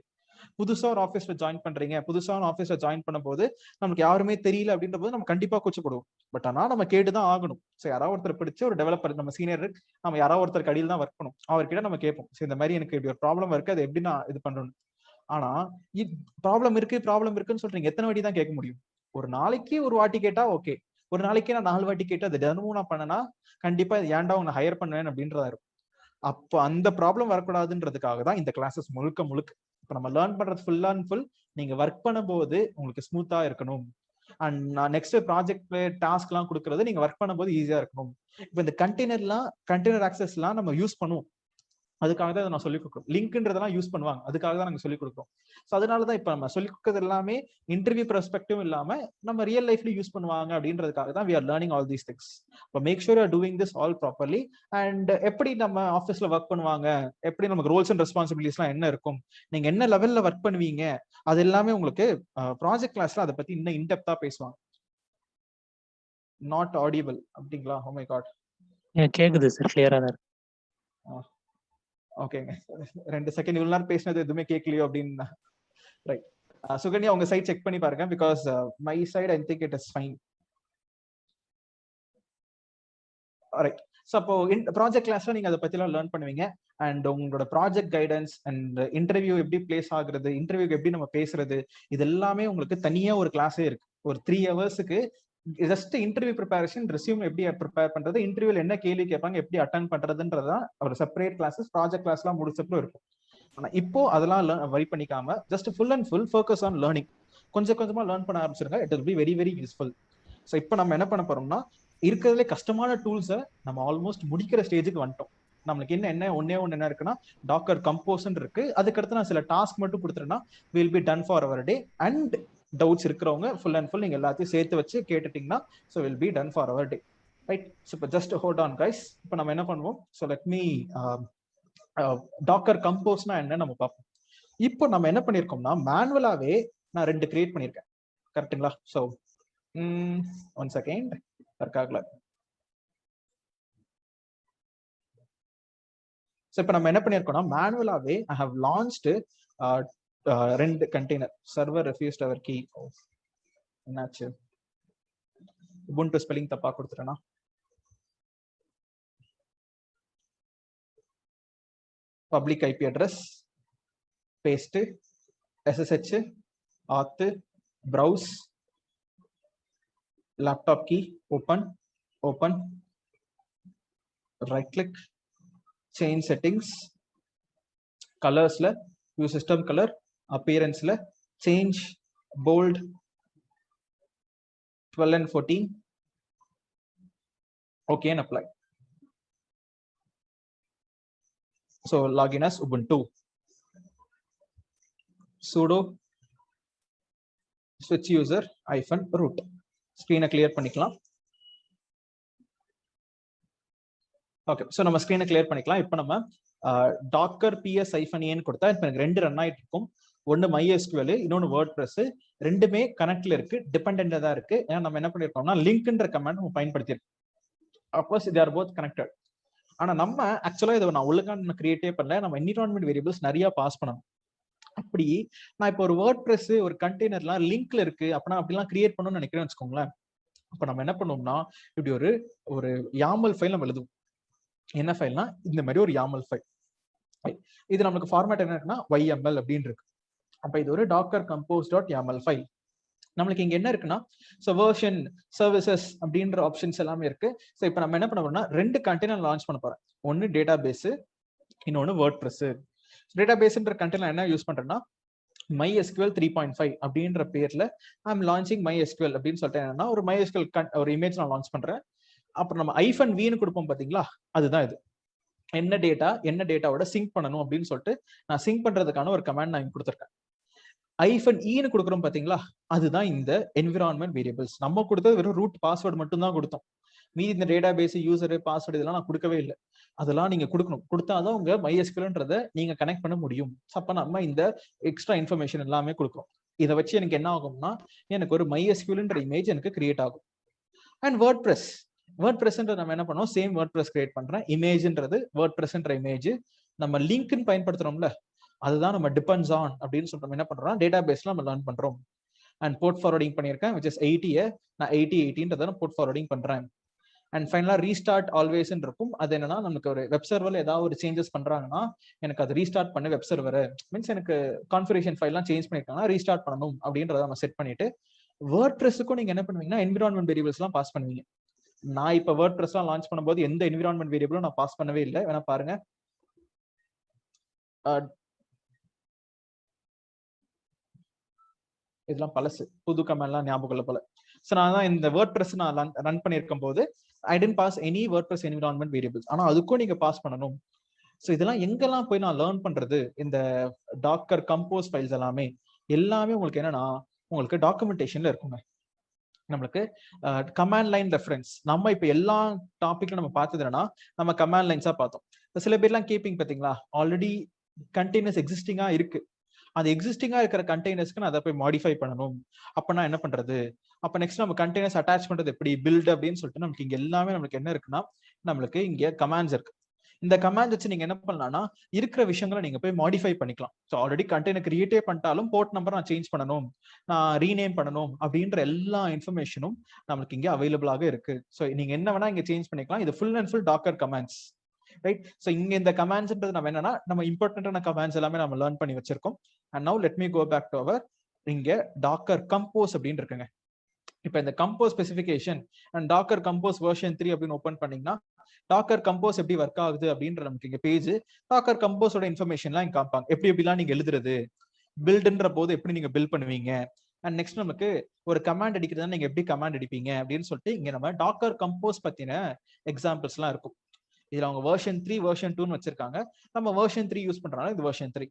புதுசா ஒரு ஆஃபீஸ்ல ஜாயின் பண்றீங்க, புதுசா ஒரு ஆஃபீஸ்ல ஜாயின் பண்ணும்போது நமக்கு யாருமே தெரியல அப்படின்ற போது நம்ம கண்டிப்பா கூச்சப்படுவோம். பட் ஆனா நம்ம கேட்டுதான் ஆகணும். ஸோ யாராவது ஒருத்தர் பிடிச்சு ஒரு டெவலப்பர், நம்ம சீனியர், நம்ம யாராவது ஒருத்தர் கடியில் தான் ஒர்க் பண்ணும், அவர்கிட்ட நம்ம கேட்போம், சரி இந்த மாதிரி எனக்கு இப்படி ஒரு ப்ராப்ளம் இருக்கு, அது எப்படி நான் இது பண்றேன். ஆனா ப்ராப்ளம் இருக்குன்னு சொல்றீங்க, எத்தனை வாட்டி தான் கேட்க முடியும்? ஒரு நாளைக்கு ஒரு வாட்டி கேட்டா ஓகே, ஒரு நாளைக்கு நான் 4 வாட்டி கேட்டு அது தினமும் நான் பண்ணனா கண்டிப்பா ஏன்டா உங்களை ஹையர் பண்ணுவேன் அப்படின்றதா இருக்கும். அப்போ அந்த ப்ராப்ளம் வரக்கூடாதுன்றதுக்காக தான் இந்த கிளாஸஸ் முழுக்க இப்ப நம்ம லேர்ன் பண்றது ஃபுல் அண்ட் ஃபுல் நீங்க ஒர்க் பண்ணும்போது உங்களுக்கு ஸ்மூத்தா இருக்கணும். அண்ட் நான் நெக்ஸ்ட் ப்ராஜெக்ட் டாஸ்க் எல்லாம் கொடுக்கறது நீங்க ஒர்க் பண்ணும்போது ஈஸியா இருக்கணும். இப்ப இந்த கண்டெய்னர் ஆக்சஸ் எல்லாம் நம்ம யூஸ் பண்ணுவோம், அதுக்காக தான் நான் சொல்லிக் கொடுக்குறோம். லிங்க்ன்றதெல்லாம் யூஸ் பண்ணுவாங்க, அதுக்காக தான் நாங்க சொல்லிக் கொடுக்குறோம். ஸோ அதனாலதான் இப்ப நம்ம சொல்லிக் கொடுக்கறது எல்லாமே இன்டர்வியூ பெர்ஸ்பெக்டிவ் இல்லாம நம்ம ரியல் லைஃப்ல யூஸ் பண்ணுவாங்க அப்படின்றதுக்காக தான் we are learning all these things. But make sure you are doing this all properly. And எப்படி நம்ம ஆஃபீஸ்ல ஒர்க் பண்ணுவாங்க, எப்படி நமக்கு ரோல்ஸ் அண்ட் ரெஸ்பான்சிபிலிட்டிஸ் எல்லாம் என்ன இருக்கும், நீங்க என்ன லெவல்ல ஒர்க் பண்ணுவீங்க, அது எல்லாமே உங்களுக்கு ப்ராஜெக்ட் கிளாஸ்ல அதை பத்தி இன்னும் இன்டெப்தா பேசுவாங்க. நாட் ஆடிபிள் அப்படிங்களா? Oh my god. கேக்குது சார், கிளியரா தான் இருக்கு. ஓகேங்க, 2 செகண்ட் இவ்வளவு நேரம் பேசினது எதுவுமே கேட்கலையோ அப்படின்னு. ரைட், சுகன்யா உங்க சைட் செக் பண்ணி பாருங்க, because my side I think it is fine. Right, so அப்போ ப்ராஜெக்ட் கிளாஸ்ல நீங்க அதை பத்திலாம் லேர்ன் பண்ணுவீங்க. அண்ட் உங்களோட ப்ராஜெக்ட் கைடன்ஸ் அண்ட் இன்டர்வியூ எப்படி பிளேஸ் ஆகுறது, இன்டர்வியூக்கு எப்படி நம்ம பேசுறது, இது எல்லாமே உங்களுக்கு தனியா ஒரு கிளாஸே இருக்கு. ஒரு 3 ஹவர்ஸுக்கு ஜஸ்ட் இன்டர்வியூ ப்ரிப்பரேஷன், ரெஸ்யூம் எப்படி ப்ரிப்பேர் பண்றது, இன்டர்வியூல என்ன கேள்வி கேட்பாங்க, எப்படி அட்டன் பண்றதுன்றதான் ஒரு செப்பரேட் கிளாஸஸ் ப்ராஜெக்ட் கிளாஸ்லாம் முடிச்சப்போ இருக்கும். ஆனா இப்போ அதெல்லாம் வரி பண்ணிக்காம just full and full focus on learning. கொஞ்சம் கொஞ்சமா லேர்ன் பண்ண ஆரம்பிச்சிருங்க. It will be very very useful. So இப்போ நம்ம என்ன பண்ண போறோம்னா, இருக்கிறதுலே கஷ்டமான டூல்ஸை நம்ம ஆல்மோஸ்ட் முடிக்கிற ஸ்டேஜுக்கு வந்துட்டோம். நம்மளுக்கு ஒன்னே ஒன்று என்ன இருக்குன்னா, டாக்கர் கம்போஸ்ன்னு இருக்கு. அதுக்கடுத்து நான் சில டாஸ்க் மட்டும் கொடுத்துட்டேன்னா will be done for our day. And doubts இருக்கிறவங்க ஃபுல் அண்ட் ஃபுல் நீங்க எல்லாத்தையும் சேர்த்து வச்சு கேட்டுட்டீங்கன்னா so will be done for our day, right? So இப்போ ஜஸ்ட் ஹோல்ட் ஆன் கைஸ். இப்போ நம்ம என்ன பண்ணுவோம், ஸோ லெட் மீ டாக்கர் கம்போஸ்னா என்ன நம்ம பார்ப்போம். இப்போ நம்ம என்ன பண்ணிருக்கோம்னா, மேனுவலாவே நான் 2 கிரியேட் பண்ணிருக்கேன், கரெக்டுங்களா? ஸோ 1 செகண்ட் இருக்காங்களா. ஸோ இப்போ நம்ம என்ன பண்ணிருக்கோம்னா, மேனுவலாவே I have launched 2 container. Server refused our key. என்னாச்சு, உபுண்டு ஸ்பெல்லிங் தப்பா கொடுத்துட்டேனா? Public IP address, paste, SSH, auth, browse, laptop key, open, right click, change settings, colors la use system color, appearance la change bold 12 and 14, okay and apply. So login as Ubuntu, sudo switch user -root. ஸ்கிரீனை clear பண்ணிக்கலாம். Okay, so நம்ம ஸ்கிரீனை clear பண்ணிக்கலாம். இப்போ நம்ம Docker ps-a கொடுத்தா இப்போ எனக்கு 2 ரன் ஆயிட்டு இருக்கும். ஒன்னு MySQL, இன்னொன்னு WordPress. ரெண்டுமே கனெக்ட்ல இருக்கு, டிபெண்டன்டா தான் இருக்கு. ஏன்னா நம்ம என்ன பண்ணிருக்கோம்னா, லிங்க்ன்ற கமாண்ட் நம்ம பயன்படுத்திருக்கோம். அப்போஸ் தே ஆர் போத் கனெக்டட். ஆனா நம்ம ஆக்சுவலா இதை நான் ஒழுங்கா கிரியேட்டே பண்ணல. நம்ம என்விரான்மெண்ட் வேரியபிள்ஸ் நிறைய பாஸ் பண்ணணும். அப்படி நான் இப்போ ஒரு WordPress ஒரு கண்டெய்னர்லாம் லிங்க்ல இருக்கு அப்படின்னா அப்படிலாம் கிரியேட் பண்ணணும்னு நினைக்கிறேன்னு வச்சுக்கோங்களேன். அப்ப நம்ம என்ன பண்ணுவோம்னா, இப்படி ஒரு YAML ஃபைல் நம்ம எழுதுவோம். என்ன ஃபைல்னா இந்த மாதிரி ஒரு YAML ஃபைல். இது நமக்கு ஃபார்மேட் என்ன இருக்குன்னா YML அப்படின்னு இருக்கு. அப்ப இது ஒரு docker compose.yaml ஃபைல். நம்மளுக்கு இங்க என்ன இருக்குன்னா, ஸோ வெர்ஷன், சர்வீசஸ் அப்படின்ற ஆப்ஷன்ஸ் எல்லாமே இருக்கு. ஸோ இப்போ நம்ம என்ன பண்ண போறோம்னா, 2 கண்டெய்னர் லான்ச் பண்ண போறேன். ஒன்னு டேட்டா பேஸ், இன்னொன்னு WordPress. டேட்டா பேஸ்ன்ற கண்டெய்னர் என்ன யூஸ் பண்றேன்னா, MySQL 3.5 அப்படின்ற பேர்ல ஐம் லான்ச்சிங் MySQL அப்படின்னு சொல்லிட்டு என்னன்னா, ஒரு MySQL ஒரு இமேஜ் நான் லான்ச் பண்றேன். அப்புறம் நம்ம -v கொடுப்போம் பாத்தீங்களா, அதுதான் இது. என்ன டேட்டாவோட சிங்க் பண்ணணும் அப்படின்னு சொல்லிட்டு நான் சிங்க் பண்றதுக்கான ஒரு கமாண்ட் நான் கொடுத்துருக்கேன். -e கொடுக்குறோம் பாத்தீங்களா, அதுதான் இந்த என்விரான்மெண்ட் வேரியபிள்ஸ். நம்ம கொடுத்தது வெறும் ரூட் பாஸ்வேர்டு மட்டும் தான் கொடுத்தோம். மீதி இந்த டேட்டா பேஸ், யூசர், பாஸ்வேர்டு இதெல்லாம் நான் கொடுக்கவே இல்லை. அதெல்லாம் நீங்க கொடுக்கணும். கொடுத்தாதான் உங்க MySQLன்றதை நீங்க கனெக்ட் பண்ண முடியும். அப்ப நம்ம இந்த எக்ஸ்ட்ரா இன்ஃபர்மேஷன் எல்லாமே கொடுக்குறோம். இதை வச்சு எனக்கு என்ன ஆகும்னா, எனக்கு ஒரு MySQLன்ற இமேஜ் எனக்கு கிரியேட் ஆகும். அண்ட் வேர்ட்பிரஸ்ன்ற நம்ம என்ன பண்ணோம், சேம் வேர்ட்பிரஸ் கிரியேட் பண்றேன். இமேஜ்ன்றது வேர்ட்பிரஸ்ன்ற இமேஜ். நம்ம லிங்க்னு பயன்படுத்துறோம்ல, அதுதான் நம்ம டிபெண்ட்ஸ் ஆன் அப்படின்னு சொல்றோம். என்ன பண்றோம், டேட்டா பேஸ்ல நம்ம லேர்ன் பண்றோம். அண்ட் போர்ட் ஃபார்வர்டிங் பண்ணியிருக்கேன், which is 80. நான் 80 போர்ட் ஃபார்வர்டிங் பண்றேன். அண்ட் ஃபைனலா ரீஸ்டார்ட் ஆல்வேஸ் இருக்கும். அது என்னன்னா, நமக்கு ஒரு வெப் சர்வர்ல ஏதாவது ஒரு சேஞ்சஸ் பண்றாங்கன்னா, எனக்கு அது ரீஸ்டார்ட் பண்ண வெப் சர்வர் மீன்ஸ் எனக்கு கான்ஃபிகரேஷன் ஃபைல்லாம் சேஞ்ச் பண்ணிருக்காங்கன்னா ரீஸ்டார்ட் பண்ணணும் அப்படின்றத நம்ம செட் பண்ணிட்டு, வேர்ட்பிரஸ்க்கும் நீங்க என்ன பண்ணுவீங்கன்னா, என்விரான்மெண்ட் வேரியபிள்ஸ் எல்லாம் பாஸ் பண்ணுவீங்க. நான் இப்ப வேர்ட்பிரஸ்லாம் லான்ச் பண்ணும்போது எந்த என்விரான்மெண்ட் வேரியபிளும் நான் பாஸ் பண்ணவே இல்லை. வேணா பாருங்க. இதெல்லாம் பழசு, புது கமெண்ட்லாம் ஞாபகம் இல்லை போல. ஸோ நான் தான் இந்த வேர்ட்பிரஸ் நான் ரன் பண்ணியிருக்கும் போது I didn't pass any WordPress environment வேரியபிள்ஸ். ஆனா அதுக்கும் நீங்க பாஸ் பண்ணணும். ஸோ இதெல்லாம் எங்கெல்லாம் போய் நான் லேர்ன் பண்றது, இந்த டாக்கர் கம்போஸ் ஃபைல்ஸ் எல்லாமே உங்களுக்கு என்னன்னா, உங்களுக்கு டாக்குமெண்டேஷன்ல இருக்குங்க. நம்மளுக்கு கமாண்ட் லைன் ரெஃபரன்ஸ். நம்ம இப்ப எல்லா டாபிக்ல நம்ம பார்த்தது என்னன்னா, நம்ம கமாண்ட் லைன்ஸா பார்த்தோம். சில பேர்லாம் கேப்பிங் பாத்தீங்களா, ஆல்ரெடி கண்டெய்னர்ஸ் எக்ஸிஸ்டிங்கா இருக்கு. அது எக்ஸிஸ்டிங்கா இருக்கிற கண்டெய்னர்ஸ்க்கு நான் அதை போய் மாடிஃபை பண்ணணும். அப்ப நான் என்ன பண்றது? அப்ப நெக்ஸ்ட் நம்ம கண்டெய்னர்ஸ் அட்டாச் பண்றது எப்படி, பில்ட் அப்படின்னு சொல்லிட்டு நமக்கு இங்க எல்லாமே நம்மளுக்கு என்ன இருக்குன்னா, நம்மளுக்கு இங்க கமாண்ட்ஸ் இருக்கு. இந்த கமாண்ட் வச்சு நீங்க என்ன பண்ணலாம்னா இருக்கிற விஷயங்களை நீங்க போய் மாடிஃபை பண்ணிக்கலாம். ஸோ ஆல்ரெடி கண்டெய்னர் கிரியேட்டே பண்ணிட்டாலும் போர்ட் நம்பர் நான் சேஞ்ச் பண்ணணும், நான் ரீநேம் பண்ணணும் அப்படின்ற எல்லா இன்ஃபர்மேஷனும் நமக்கு இங்க அவைலபிளாக இருக்கு. ஸோ நீங்க என்ன வேணா இங்க சேஞ்ச் பண்ணிக்கலாம். இது full and full docker commands, right? So இங்க இந்த கமாண்ட்ஸ்ன்றது நம்ம என்னன்னா நம்ம இம்பார்ட்டன்டான கமாண்ட்ஸ் எல்லாமே நம்ம லேர்ன் பண்ணி வச்சிருக்கோம். And now let me go back to our இங்க டாக்கர் கம்போஸ் அப்படின்னு இருக்குங்க. இப்போ இந்த compose specification and docker compose version 3 அப்படின்னு ஓபன் பண்ணீங்கன்னா டாக்கர் கம்போஸ் எப்படி ஒர்க் ஆகுது அப்படின்ற நமக்கு இங்க பேஜ் டாக்கர் கம்போஸோட இன்ஃபர்மேஷன்லாம் இங்க காமிப்பாங்க. எப்படிலாம் நீங்க எழுதுறது, பில்டுன்ற போது எப்படி நீங்க பில்ட் பண்ணுவீங்க, அண்ட் நெக்ஸ்ட் நமக்கு ஒரு கமாண்ட் அடிக்கிறதா நீங்க எப்படி கமாண்ட் அடிப்பீங்க அப்படின்னு சொல்லிட்டு இங்க நம்ம டாக்கர் கம்போஸ் பத்தின எக்ஸாம்பிள்ஸ் எல்லாம் இருக்கும். இதுல அவங்க வெர்ஷன் 3 வெர்ஷன் 2ன்னு வச்சிருக்காங்க. நம்ம வெர்ஷன் 3 யூஸ் பண்றோம்னா இது வெர்ஷன் 3.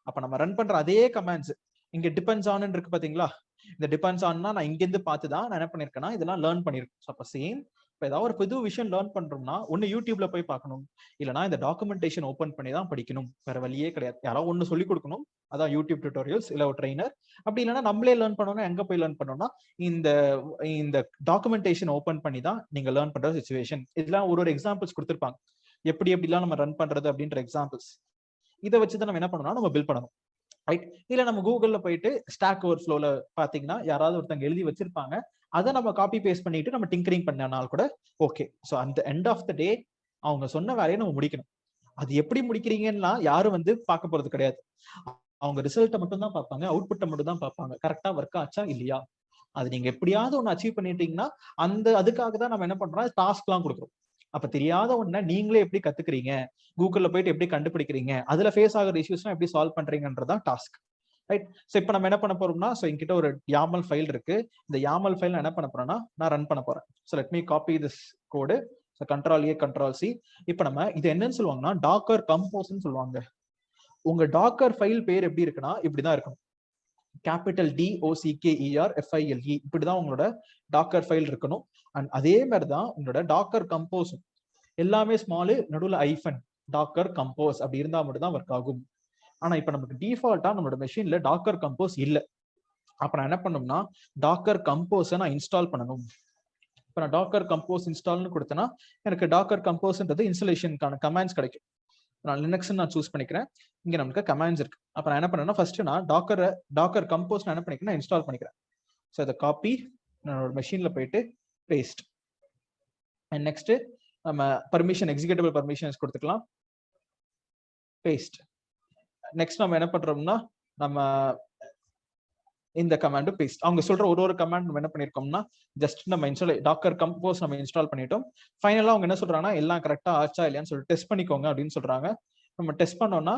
அப்ப நம்ம ரன் பண்ற அதே கமாண்ட்ஸ் இங்க டிபெண்ட்ஸ் ஆன் இருக்கு பாத்தீங்களா? இந்த டிபெண்ட்ஸ் ஆன்னா நான் இங்க இருந்து பார்த்து தான் நான் என்ன பண்ணிருக்கேன்னா இதெல்லாம் லேர்ன் பண்ணிருக்கேன். அப்ப சேம் இப்போ ஏதாவது ஒரு புது விஷயம் லேர்ன் பண்றோம்னா ஒன்னு யூடியூப்ல போய் பார்க்கணும், இல்லைனா இந்த டாக்குமெண்டேஷன் ஓபன் பண்ணி தான் படிக்கணும். வேற வழியே கிடையாது. யாராவது ஒன்னு சொல்லி கொடுக்கணும், அதான் யூடியூப் டியூட்டோரியல்ஸ் இல்ல ஒரு ட்ரைனர். அப்படி இல்லைன்னா நம்மளே லேர்ன் பண்ணணும்னா எங்க போய் லேர்ன் பண்ணணும்னா இந்த இந்த டாக்குமெண்டேஷன் ஓபன் பண்ணி தான் நீங்க லேர்ன் பண்ற சிச்சுவேஷன். இதெல்லாம் ஒரு எக்ஸாம்பிள்ஸ் கொடுத்துருப்பாங்க, எப்படி எப்படிலாம் நம்ம ரன் பண்றது அப்படின்ற எக்ஸாம்பிள்ஸ். இதை வச்சுதான் நம்ம என்ன பண்ணணும்னா நம்ம பில்ட் பண்ணணும், ரைட்? இல்ல நம்ம கூகுள்ல போயிட்டு ஸ்டாக் ஓவர் ஃப்ளோல பாத்தீங்கன்னா யாராவது ஒருத்தங்க எழுதி வச்சிருப்பாங்க, அதை நம்ம காப்பி பேஸ்ட் பண்ணிட்டு நம்ம டிங்கரிங் பண்ணனால கூட ஓகே. ஸோ அந்த எண்ட் ஆஃப் த டே அவங்க சொன்ன வேலையை நம்ம முடிக்கணும். அது எப்படி முடிக்கிறீங்கன்னா யாரும் பார்க்க போறது கிடையாது. அவங்க ரிசல்ட்டை மட்டும் தான் பார்ப்பாங்க, அவுட்புட்டை மட்டும் தான் பார்ப்பாங்க. கரெக்டா ஒர்க் ஆச்சா இல்லையா, அது நீங்க எப்படியாவது ஒன்று அச்சீவ் பண்ணிட்டீங்கன்னா அதுக்காக தான் நம்ம என்ன பண்றோம், டாஸ்க் எல்லாம் கொடுக்குறோம். அப்ப தெரியாத ஒண்ணு நீங்களே எப்படி கத்துக்கிறீங்க, கூகுள்ல போயிட்டு எப்படி கண்டுபிடிக்கிறீங்க, அதுல ஃபேஸ் ஆகிற இஷ்யூஸ்லாம் எப்படி சால்வ் பண்றீங்கன்றதான் டாஸ்க், ரைட்? ஸோ இப்போ நம்ம என்ன பண்ண போறோம்னா ஸோ என்கிட்ட ஒரு YAML ஃபைல் இருக்கு. இந்த YAML ஃபைல் என்ன பண்ண போறேன்னா நான் ரன் பண்ண போறேன். So let me copy this code. So Ctrl+A Ctrl+C. இப்போ நம்ம இது என்னன்னு சொல்லுவாங்கன்னா டாக்கர் கம்போஸ்ன்னு சொல்லுவாங்க. உங்க டாக்கர் ஃபைல் பேர் எப்படி இருக்குன்னா இப்படிதான் இருக்கும், கேபிட்டல் DOCKERFILE. இப்படிதான் உங்களோட டாக்கர் ஃபைல் இருக்கணும். அண்ட் அதே மாதிரிதான் உங்களோட டாக்கர் கம்போஸ் எல்லாமே ஸ்மாலு, நடுவில் ஐஃபன் டாக்கர் கம்போஸ் அப்படி இருந்தா மட்டும் தான் ஒர்க் ஆகும். ஆனா இப்ப நமக்கு டிஃபால்ட்டா நம்மளோட மெஷின்ல டாக்கர் கம்போஸ் இல்ல. அப்ப நான் என்ன பண்ணணும்னா டாக்கர் கம்போஸை நான் இன்ஸ்டால் பண்ணணும். இப்ப நான் டாக்கர் கம்போஸ் இன்ஸ்டால்னு கொடுத்தேன்னா எனக்கு டாக்கர் கம்போஸ்ன்றது இன்ஸ்டாலேஷனுக்கான கமாண்ட்ஸ் கிடைக்கும். நான் லினக்ஸ் நான் சூஸ் பண்ணிக்கிறேன். இங்க நமக்கு கமாண்ட்ஸ் இருக்கு. அப்ப நான் என்ன பண்ணேன்னா ஃபர்ஸ்ட் நான் டாக்கர் கம்போஸ் நான் என்ன பண்ணிக்கிறேன், இன்ஸ்டால் பண்ணிக்கிறேன். ஸோ அதை காப்பி என்னோட மெஷின்ல போயிட்டு பேஸ்ட். அண்ட் நெக்ஸ்ட் நம்ம பர்மிஷன் எக்ஸிக்யூட்டிவ் பர்மிஷன்ஸ் கொடுத்துக்கலாம், பேஸ்ட். நெக்ஸ்ட் நம்ம என்ன பண்றோம்னா நம்ம இந்த கமாண்ட் பேஸ்ட். அவங்க சொல்ற ஒரு கமாண்ட் நம்ம என்ன பண்ணிருக்கோம்னா ஜஸ்ட் நம்ம டாக்கர் கம்போஸ் நம்ம இன்ஸ்டால் பண்ணிட்டோம். ஃபைனலா அவங்க என்ன சொல்றாங்கன்னா எல்லாம் கரெக்டா ஆச்சா இல்லையான்னு சொல்லிட்டு டெஸ்ட் பண்ணிக்கோங்க அப்படின்னு சொல்றாங்க. நம்ம டெஸ்ட் பண்ணோம்னா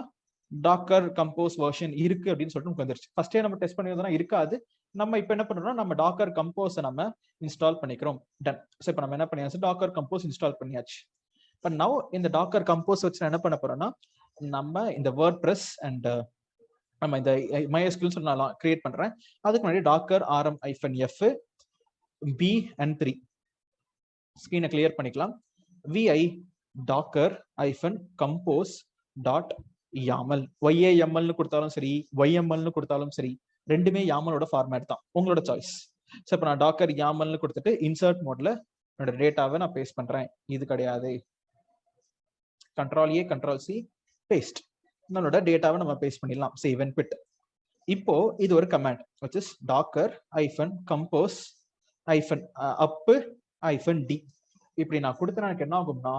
டாக்கர் கம்போஸ் வெர்ஷன் இருக்கு அப்படின்னு சொல்லிட்டு நமக்கு வந்துருச்சு. ஃபர்ஸ்டே நம்ம டெஸ்ட் பண்ணியதுனா இருக்காது. நம்ம இப்போ என்ன பண்றோம்னா நம்ம டாக்கர் கம்போஸை நம்ம இன்ஸ்டால் பண்ணிக்கிறோம். டன். ஸோ இப்போ நம்ம என்ன பண்ணியாச்சு, டாக்கர் கம்போஸ் இன்ஸ்டால் பண்ணியாச்சு. பட் நவ் இந்த டாக்கர் கம்போஸ் வச்சு என்ன பண்ண போறோம்னா நம்ம இந்த வேர்ட்பிரஸ் அண்ட் நம்ம இந்த MySQL சொல்லலாம் கிரியேட் பண்றேன். அதுக்கு முன்னாடி டாக்கர் RM-F B&3 ஸ்கிரீனை கிளியர் பண்ணிக்கலாம். VI docker-compose.yaml YAML கொடுத்தாலும் சரி YML கொடுத்தாலும் சரி ரெண்டுமே YAML ஃபார்மேட் தான், உங்களோட சாய்ஸ். ஸோ இப்போ நான் டாக்கர் YAML கொடுத்துட்டு இன்சர்ட் மோட்ல என்னோட டேட்டாவை நான் பேஸ்ட் பண்றேன். இது கிடையாது, Ctrl+A Ctrl+C பேஸ்ட். நம்மளோட டேட்டாவை நம்ம பேஸ்ட் பண்ணிடலாம், சேவ் அண்ட் குவிட். இப்போ இது ஒரு கமாண்ட் which is docker-compose-up-d. இப்படி நான் கொடுத்தா எனக்கு என்ன ஆகும்னா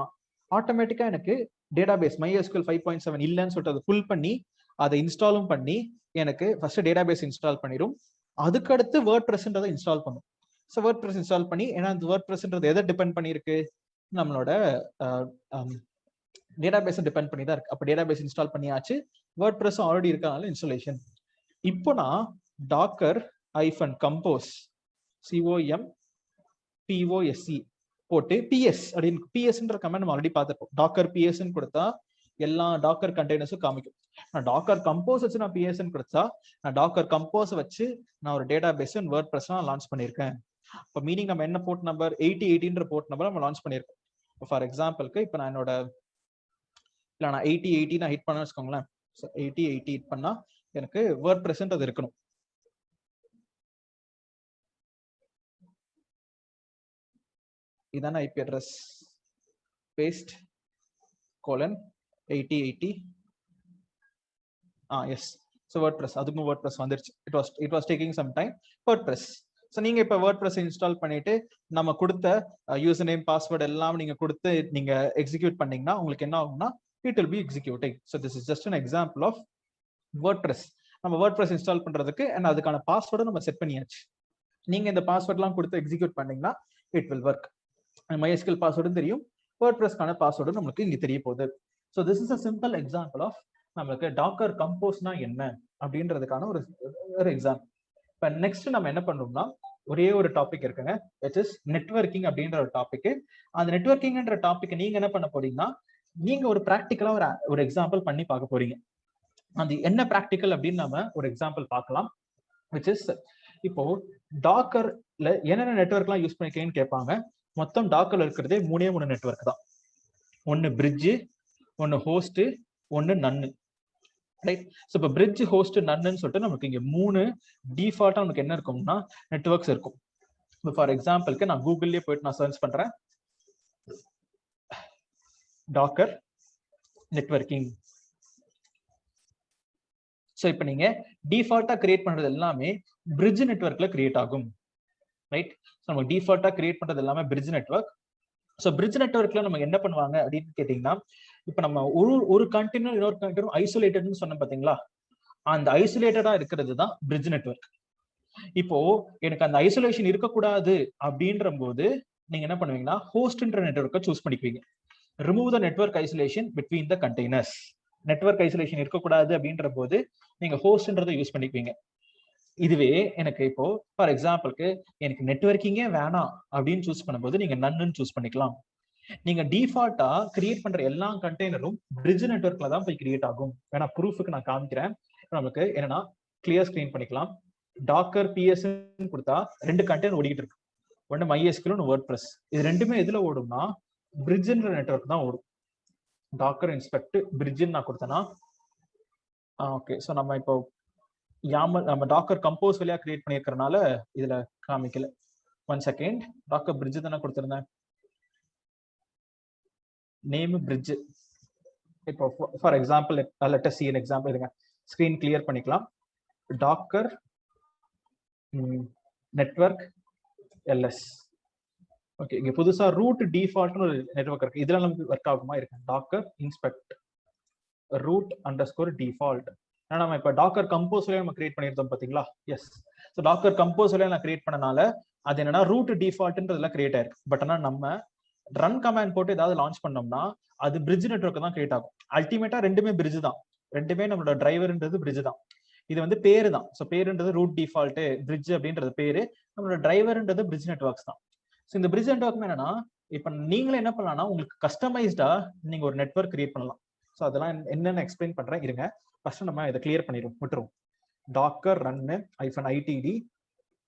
ஆட்டோமேட்டிக்கா எனக்கு டேட்டாபேஸ் MySQL 5.7 இல்லைன்னு சொல்லிட்டு அதை ஃபுல் பண்ணி அதை இன்ஸ்டாலும் பண்ணி எனக்கு ஃபர்ஸ்ட் டேட்டாபேஸ் இன்ஸ்டால் பண்ணிடும். அதுக்கு அடுத்து வேர்ட்பிரஸ்ன்றதை இன்ஸ்டால் பண்ணும். ஸோ வேர்ட்பிரஸ் இன்ஸ்டால் பண்ணி, ஏன்னா அந்த வேர்ட்பிரஸ்ன்றது எதை டிபெண்ட் பண்ணியிருக்கு, நம்மளோட டேட்டாபேஸை டிபெண்ட் பண்ணி தான் இருக்கு. அப்போ டேட்டாபேஸ் இன்ஸ்டால் பண்ணியாச்சு, வேர்ட்பிரஸ் ஆல்ரெடி இருக்கனால இன்ஸ்டாலேஷன். இப்போ நான் docker-compose COMPOSE போட்டு PS அப்படின்னு PSன்ற கமெண்ட் நம்ம ஆல்ரெடி பார்த்துருப்போம். டாக்கர் PSன்னு கொடுத்தா எல்லா டாக்கர் கண்டெய்னர்ஸும் காமிக்கும். நான் டாக்கர் கம்போஸ் வச்சு நான் PSன்னு கொடுத்தா நான் டாக்கர் கம்போஸ் வச்சு நான் ஒரு டேட்டாபேஸ் வேர்ட்பிரஸ் லான்ச் பண்ணியிருக்கேன். இப்போ மீனிங் நம்ம என்ன போர்ட் நம்பர் 8080ன்ற போர்ட் நம்பர் நம்ம லான்ச் பண்ணியிருக்கோம். ஃபார் எக்ஸாம்பிளுக்கு இப்போ நான் என்னோட நான் 8080 நான் ஹிட் பண்ண வச்சுக்கோங்களேன். 8080 ஹிட் பண்ணா எனக்கு வேர்ட்பிரஸ்ன்றது இருக்கணும். இதான IP address, paste, :8080. Yes. So WordPress அதுக்கும் WordPress வந்துருச்சு. It was taking some time. WordPress. So நீங்க இப்போ WordPress இன்ஸ்டால் பண்ணிட்டு நம்ம கொடுத்த யூசர் நேம் பாஸ்வேர்டு எல்லாம் நீங்க கொடுத்து நீங்க எக்ஸிக்யூட் பண்ணீங்கன்னா உங்களுக்கு என்ன ஆகும்னா it will be executing. So this is just an example of WordPress. நம்ம WordPress இன்ஸ்டால் பண்றதுக்கு அண்ட் அதுக்கான பாஸ்வேர்டு நம்ம செட் பண்ணியாச்சு. நீங்க இந்த பாஸ்வேர்ட்லாம் கொடுத்து எக்ஸிக்யூட் பண்ணீங்கன்னா இட் வில் ஒர்க். MySQL பாஸ்வேர்டும் தெரியும், WordPressக்கான பாஸ்வேர்டும் நம்மளுக்கு இங்க தெரிய போகுது. So this is a simple example of நம்மளுக்கு டாக்கர் கம்போஸ்னா என்ன அப்படின்றதுக்கான ஒரு எக்ஸாம்பிள். இப்போ நெக்ஸ்ட் நம்ம என்ன பண்ணோம்னா ஒரே ஒரு டாபிக் இருக்குங்க, விச் இஸ் நெட்வொர்க்கிங் அப்படின்ற ஒரு டாபிக். அந்த நெட்வொர்க்கிங்ன்ற டாபிக் நீங்க என்ன பண்ண போறீங்கன்னா நீங்க ஒரு ப்ராக்டிக்கலா ஒரு எக்ஸாம்பிள் பண்ணி பார்க்க போறீங்க. அது என்ன ப்ராக்டிக்கல் அப்படின்னு நம்ம ஒரு எக்ஸாம்பிள் பார்க்கலாம். விச் இஸ் இப்போ டாக்கர்ல என்னென்ன நெட்வொர்க்லாம் யூஸ் பண்ணிக்கேன்னு கேட்பாங்க. மொத்தம் டாக்கர்ல இருக்கிறதே 3 நெட்வொர்க் தான். ஒன்னு பிரிட்ஜ், ஒன்னு ஹோஸ்ட், ஒன்னு நன்னு. ரைட். ஸோ இப்போ பிரிட்ஜ், ஹோஸ்ட், நன்னு சொல்லிட்டு நமக்கு இங்க 3 டிஃபால்ட்டா நமக்கு என்ன இருக்கும்னா நெட்வொர்க்ஸ் இருக்கும். இப்போ ஃபார் எக்ஸாம்பிளுக்கு நான் கூகுள்லயே போயிட்டு நான் சர்ச் பண்றேன் டாக்கர் நெட்வொர்க்கிங். ஸோ இப்போ நீங்க டிஃபால்ட்டா கிரியேட் பண்றது எல்லாமே பிரிட்ஜ் நெட்வொர்க்ல கிரியேட் ஆகும். ரைட். ஸோ நம்ம டிஃபால்ட்டா கிரியேட் பண்றது எல்லாமே பிரிட்ஜ் நெட்வொர்க். ஸோ பிரிட்ஜ் நெட்வொர்க்ல நம்ம என்ன பண்ணுவாங்க அப்படின்னு கேட்டீங்கன்னா இப்போ நம்ம ஒரு கண்டெய்னர் இன்னொரு கண்டெய்னர் ஐசோலேட்டட்னு சொன்ன பாத்தீங்களா, அந்த ஐசோலேட்டடா இருக்கிறது தான் பிரிட்ஜ் நெட்வொர்க். இப்போ எனக்கு அந்த ஐசோலேஷன் இருக்கக்கூடாது அப்படின்ற போது நீங்க என்ன பண்ணுவீங்கன்னா ஹோஸ்ட்ன்ற நெட்வொர்க்கை சூஸ் பண்ணிக்குவீங்க. Remove the network isolation between the containers. Network isolation இருக்கக்கூடாது அப்படின்ற போது நீங்க ஹோஸ்ட்ன்றதை யூஸ் பண்ணிக்குவீங்க. இதுவே எனக்கு இப்போ ஃபார் எக்ஸாம்பிளுக்கு எனக்கு நெட்வொர்க்கிங்கே வேணாம் அப்படின்னு சூஸ் பண்ணும்போது நீங்க நன்னு சூஸ் பண்ணிக்கலாம். நீங்க டிஃபால்ட்டா கிரியேட் பண்ற எல்லா கண்டெய்னரும் பிரிட்ஜ் நெட்வொர்க்ல தான் போய் கிரியேட் ஆகும். வேணா ப்ரூஃபுக்கு நான் காமிக்கிறேன். நமக்கு என்னன்னா கிளியர் ஸ்கிரீன் பண்ணிக்கலாம். டாக்கர் PS கொடுத்தா 2 கண்டெய்னர் ஓடிக்கிட்டு இருக்கு. ஒன்னு MySQL, ஒன்னு WordPress. இது ரெண்டுமே எதுல ஓடும்னா பிரிட்ஜ்ன்ற நெட்வொர்க் தான் ஓடும். டாக்கர் இன்ஸ்பெக்ட் பிரிட்ஜ்னு நான் கொடுத்தேன்னா ஓகே. ஸோ நம்ம இப்போ நம்ம டாக்கர் கம்போஸ் வழியா கிரியேட் பண்ணிருக்கிறதுனால இதுல காமிக்கல. 1 செகண்ட். டாக்கர் பிரிட்ஜ் தானே கொடுத்திருந்தேன். Name bridge. இப்போ for example let us see an example. இருங்க, ஸ்கிரீன் கிளியர் பண்ணிக்கலாம். Docker network LS. ஓகே. இங்க புதுசா ரூட் டிஃபால்ட்னு ஒரு நெட்வொர்க் இருக்கு. இதெல்லாம் நமக்கு ஒர்க் ஆகுமா இருக்கு. Docker inspect root underscore default. ஏன்னா நம்ம இப்போ டாக்கர் கம்போஸ் வழியா நம்ம கிரியேட் பண்ணியிருந்தோம் பாத்தீங்களா. எஸ். ஸோ டாக்கர் கம்போஸ் வழியா நான் கிரியேட் பண்ணனால அது என்னன்னா ரூட் டிஃபால்ட்ன்றதுல கிரியேட் ஆயிருக்கு. பட் ஆனா நம்ம ரன் கமாண்ட் போட்டு ஏதாவது லான்ச் பண்ணோம்னா அது பிரிட்ஜ் நெட்வொர்க் தான் கிரியேட் ஆகும். அல்டிமேட்டா ரெண்டுமே பிரிட்ஜ் தான். ரெண்டுமே நம்மளோட டிரைவர்ன்றது பிரிட்ஜ் தான். இது வந்து பேரு தான். ஸோ பேருன்றது ரூட் டிஃபால்ட், பிரிட்ஜ் அப்படின்றது பேரு. நம்மளோட டிரைவர்ன்றது பிரிட்ஜ் நெட்வொர்க்ஸ் தான். ஸோ இந்த பிரிட்ஜ் நெட்வொர்க் என்னன்னா இப்போ நீங்களே என்ன பண்ணலாம்னா உங்களுக்கு கஸ்டமைஸ்டா நீங்க ஒரு நெட்வொர்க் கிரியேட் பண்ணலாம். ஸோ அதெல்லாம் என்னென்ன எக்ஸ்பிளைன் பண்றேன் இருங்க. ஃபர்ஸ்ட் நம்ம இதை கிளியர் விட்டுருவோம். Docker run -itd.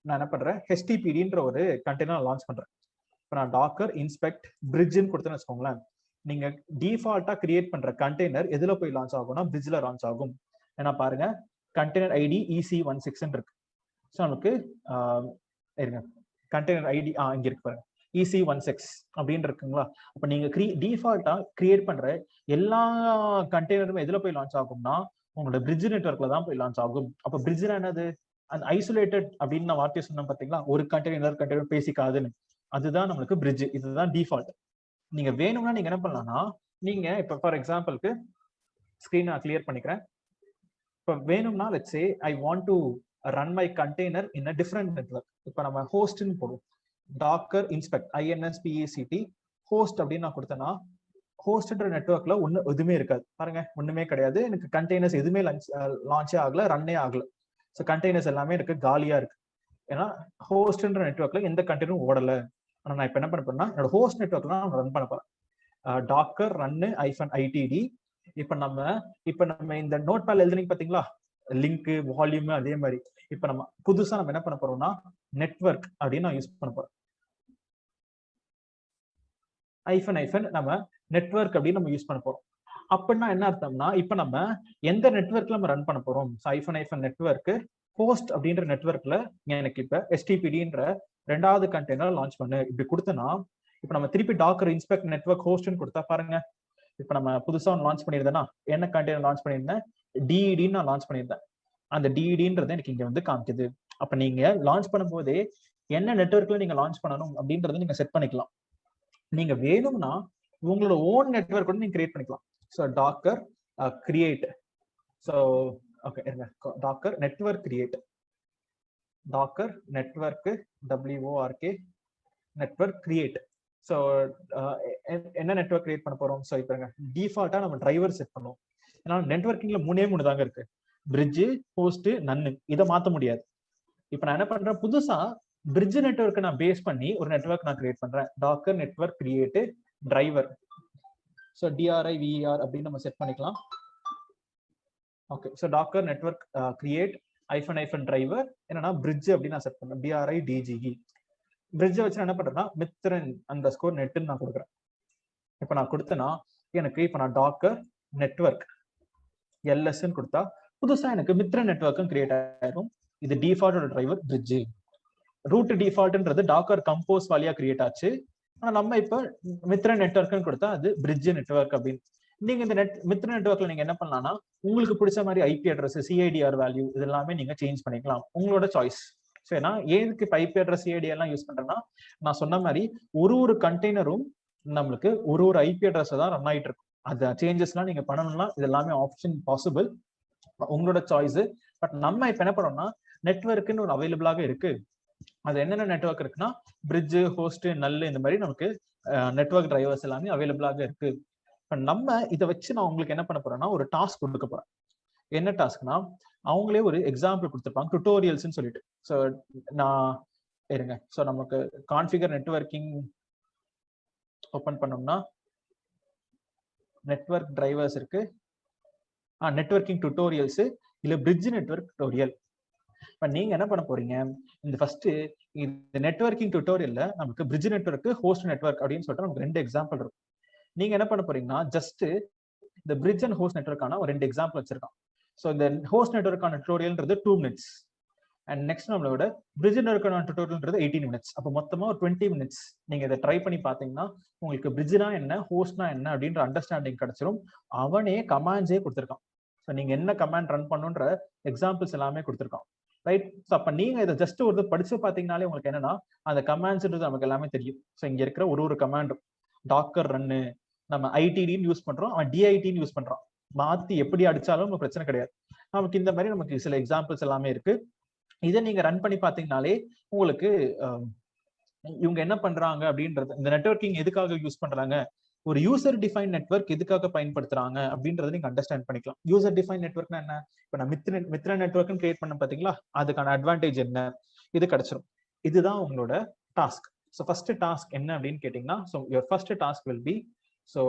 நான் என்ன பண்றேன் HTTPDன்ற ஒரு கண்டெய்னர் லான்ச் பண்றேன். இப்போ நான் டாக்கர் இன்ஸ்பெக்ட் பிரிட்ஜ்னு கொடுத்தேன்னு வச்சுக்கோங்களேன். நீங்க டிஃபால்ட்டா கிரியேட் பண்ற கண்டெய்னர் எதுல போய் லான்ச் ஆகும்னா பிரிட்ஜ்ல லான்ச் ஆகும். ஏன்னா பாருங்க கண்டெய்னர் ID EC16 இருக்கு. ஸோ நமக்கு இருங்க கண்டெய்னர் ID இங்க இருக்கு பாருங்க EC16 அப்படின்னு இருக்குங்களா. அப்ப நீங்க டிஃபால்ட்டா கிரியேட் பண்ற எல்லா கண்டெய்னருமே எதுல போய் லான்ச் ஆகும்னா உங்களோட பிரிட்ஜ் நெட்வொர்க்ல தான் போய் லான்ச் ஆகும். அப்ப பிரிட்ஜ்னா என்னது, அந்த ஐசோலேட்டட் அப்படின்னு நான் வார்த்தையை சொன்னேன் பாத்தீங்களா, ஒரு கண்டெய்னர் கண்டெய்னர் பேசிக்காதுன்னு, அதுதான் நம்மளுக்கு பிரிட்ஜ். இதுதான் டிஃபால்ட். நீங்க வேணும்னா நீங்க என்ன பண்ணலாம்னா நீங்க இப்ப ஃபார் எக்ஸாம்பிளுக்கு ஸ்கிரீன் நான் கிளியர் பண்ணிக்கிறேன். இப்ப வேணும்னா let's say I want to run my container in a different network. இப்ப நம்ம ஹோஸ்ட்னு போடுவோம். டாக்கர் இன்ஸ்பெக்ட் INSPACT ஹோஸ்ட் அப்படின்னு நான் கொடுத்தேன்னா ஹோஸ்ட்ன்ற நெட்வொர்க்ல எதுவுமே இருக்காது. பாருங்க ஒண்ணுமே கிடையாது. எனக்கு கண்டெய்னர்ஸ் எதுவுமே லான்ச்சே ஆகல, ரன்னே ஆகல. ஸோ கண்டெய்னர்ஸ் எல்லாமே எனக்கு காலியா இருக்கு. ஏன்னா ஹோஸ்ட்ன்ற நெட்வொர்க்ல எந்த கண்டெய்னரும் ஓடல. ஆனா நான் இப்ப என்ன பண்ண போறேன்னா என்னோட ஹோஸ்ட் நெட்வொர்க்ல நான் ரன் பண்ண போறேன். Docker run -itd. இப்ப நம்ம இந்த நோட் பேட்ல எழுதுனீங்க பாத்தீங்களா லிங்க் வால்யூம், அதே மாதிரி இப்ப நம்ம புதுசா நம்ம என்ன பண்ண போறோம்னா நெட்வொர்க் அப்படின்னு நான் யூஸ் பண்ண போறேன். நம்ம நெட்வொர்க் அப்படின்னு நம்ம யூஸ் பண்ண போறோம். அப்படின்னா என்ன அர்த்தம்னா இப்ப நம்ம எந்த நெட்வொர்க்ல நம்ம ரன் பண்ண போறோம். நெட்வொர்க் ஹோஸ்ட் அப்படின்ற நெட்வொர்க்ல எனக்கு இப்ப HTTPDன்ற 2வது கண்டெய்னர் லான்ச் பண்ணு இப்படி கொடுத்தனா இப்ப நம்ம திருப்பி டாக்கர் இன்ஸ்பெக்ட் நெட்வொர்க் ஹோஸ்ட்னு கொடுத்தா பாருங்க இப்போ நம்ம புதுசா ஒன்று லான்ச் பண்ணியிருந்தேன்னா என்ன கண்டெய்னர் லான்ச் பண்ணியிருந்தேன், டிஇடின்னு நான் லான்ச் பண்ணியிருந்தேன். அந்த டிஇடின்றது எனக்கு இங்க வந்து காமிக்குது. அப்ப நீங்க லான்ச் பண்ணும்போதே என்ன நெட்வொர்க்ல நீங்க லான்ச் பண்ணணும் அப்படின்றத நீங்க செட் பண்ணிக்கலாம். நீங்க வேணும்னா உங்களோட ஓன் நெட்வொர்க் கூட நீங்க கிரியேட் பண்ணிக்கலாம். So docker create, so okay docker network create, docker network WORK network create. So என்ன நெட்வொர்க் கிரியேட் பண்ண போறோம்? ஸோ இப்போ டிஃபால்ட்டா நம்ம டிரைவர் செட் பண்ணுவோம். ஏன்னா நெட்வொர்க்கிங்ல 3 தாங்க இருக்கு, பிரிட்ஜ், ஹோஸ்ட், நன்னு. இதை மாற்ற முடியாது. இப்போ நான் என்ன பண்றேன், புதுசா பிரிட்ஜ் நெட்வொர்க்கை நான் பேஸ் பண்ணி ஒரு நெட்வொர்க் நான் கிரியேட் பண்றேன். Docker network create driver, so DRIVER அப்படின்னு நம்ம செட் பண்ணிக்கலாம். Okay, so docker network create -- driver என்னன்னா பிரிட்ஜ் அப்படின்னு நான் செட் பண்றேன். BRIDGE பிரிட்ஜை வச்சு நான் என்ன பண்றேன்னா மித்ரன் _ நெட்னு நான் கொடுக்குறேன். இப்போ நான் கொடுத்தேன்னா எனக்கு இப்போ நான் டாக்கர் நெட்வொர்க் LSன்னு கொடுத்தா புதுசா எனக்கு மித்ரன் நெட்வொர்க்கும் கிரியேட் ஆயிரும். இது டிஃபால்ட்டோட டிரைவர் பிரிட்ஜ். ரூட் டிஃபால்ட்ன்றது டாக்கர் கம்போஸ் வழியா கிரியேட் ஆச்சு. ஆனா நம்ம இப்போ மித்ரன் நெட்வொர்க்னு கொடுத்தா அது பிரிட்ஜ் நெட்வொர்க் அப்படின்னு. நீங்க இந்த மித்ரன் நெட்வொர்க்ல நீங்க என்ன பண்ணலாம்னா உங்களுக்கு பிடிச்ச மாதிரி IP அட்ரஸ், CIDR வேல்யூ இது எல்லாமே நீங்க சேஞ்ச் பண்ணிக்கலாம், உங்களோட சாய்ஸ். சரினா ஏதுக்கு இப்போ IP அட்ரஸ் CIDR எல்லாம் யூஸ் பண்றேன்னா நான் சொன்ன மாதிரி ஒரு கண்டெய்னரும் நம்மளுக்கு ஒரு IP அட்ரஸ் தான் ரன் ஆயிட்டு இருக்கும். அந்த சேஞ்சஸ்லாம் நீங்க பண்ணணும்னா இது எல்லாமே ஆப்ஷன் பாசிபிள், உங்களோட சாய்ஸ். பட் நம்ம இப்ப என்ன பண்ணோம்னா நெட்வொர்க்னு ஒரு அவைலபிளாக இருக்கு. அது என்னென்ன நெட்வொர்க் இருக்குன்னா பிரிட்ஜ், ஹோஸ்ட், நல் இந்த மாதிரி நமக்கு நெட்வொர்க் டிரைவர்ஸ் எல்லாமே அவைலபிளாக இருக்கு. நம்ம இதை வச்சு நான் உங்களுக்கு என்ன பண்ண போறேன்னா ஒரு டாஸ்க் கொடுக்க போறேன். என்ன டாஸ்க்னா அவங்களே ஒரு எக்ஸாம்பிள் கொடுத்துருப்பாங்க, டுட்டோரியல்ஸ்ன்னு சொல்லிட்டு. ஸோ நான் இருங்க, ஸோ நமக்கு கான்ஃபிகர் நெட்வொர்க்கிங் ஓப்பன் பண்ணோம்னா நெட்வொர்க் டிரைவர்ஸ் இருக்கு, நெட்வொர்க்கிங் டுட்டோரியல்ஸ், இல்ல பிரிட்ஜ் நெட்வொர்க் டுட்டோரியல். இப்ப நீங்க என்ன பண்ண போறீங்க, இந்த ஃபர்ஸ்ட் இந்த நெட்வொர்க்கிங் டுட்டோரியல்ல நமக்கு பிரிட்ஜ் நெட்வொர்க், ஹோஸ்ட் நெட்வொர்க் அப்படின்னு சொல்லிட்டு நமக்கு 2 எக்ஸாம்பிள் இருக்கும். நீங்க என்ன பண்ண போறீங்கன்னா ஜஸ்ட் இந்த பிரிட்ஜ் அண்ட் ஹோஸ்ட் நெட்வொர்க்கான ஒரு 2 எக்ஸாம்பிள் வச்சிருக்கோம். ஸோ இந்த ஹோஸ்ட் நெட்வொர்க்கான டுட்டோரியல்ன்றது 2 minutes அண்ட் நெக்ஸ்ட் நம்மளோட பிரிட்ஜ் நெட்வொர்க்கான டுட்டோரியல்ன்றது 18 minutes. அப்போ மொத்தமா ஒரு 20 minutes நீங்க இதை ட்ரை பண்ணி பாத்தீங்கன்னா உங்களுக்கு பிரிட்ஜ்னா என்ன, ஹோஸ்ட்னா என்ன அப்படின்ற அண்டர்ஸ்டாண்டிங் கிடைச்சிரும். அவனே கமாண்ட்ஸே கொடுத்துருக்கான். ஸோ நீங்க என்ன கமாண்ட் ரன் பண்ணுன்ற எக்ஸாம்பிள்ஸ் எல்லாமே கொடுத்துருக்கான், ரைட்? ஸோ அப்ப நீங்க இதை ஜஸ்ட் ஒரு படிச்சு பாத்தீங்கன்னாலே உங்களுக்கு என்னன்னா அந்த கமாண்ட்ஸ்ன்றது நமக்கு எல்லாமே தெரியும். ஸோ இங்க இருக்கிற ஒரு கமாண்டும் டாக்கர் ரன்னு நம்ம ITDன்னு யூஸ் பண்றோம், அவன் DITன்னு யூஸ் பண்றான். மாத்தி எப்படி அடிச்சாலும் நமக்கு பிரச்சனை கிடையாது. நமக்கு இந்த மாதிரி நமக்கு சில எக்ஸாம்பிள்ஸ் எல்லாமே இருக்கு. இதை நீங்க ரன் பண்ணி பாத்தீங்கன்னாலே உங்களுக்கு இவங்க என்ன பண்றாங்க அப்படின்றது, இந்த நெட்வொர்க்கிங் எதுக்காக யூஸ் பண்றாங்க, ஒரு யூசர் டிஃபைன் நெட்வொர்க் எதுக்காக பயன்படுத்துறாங்க அப்படின்றத நீங்க அண்டர்ஸ்டாண்ட் பண்ணிக்கலாம். யூசர் டிஃபைன் நெட்வொர்க்னா என்ன, இப்ப நான் மித்ரன் நெட்வொர்க்னு கிரியேட் பண்ண பாத்தீங்களா, அதுக்கான அட்வான்டேஜ் என்ன, இது கிடைச்சிரும். இதுதான் உங்களோட டாஸ்க். ஸோ ஃபர்ஸ்ட் டாஸ்க் என்ன அப்படின்னு கேட்டீங்கன்னா, so your first task will be so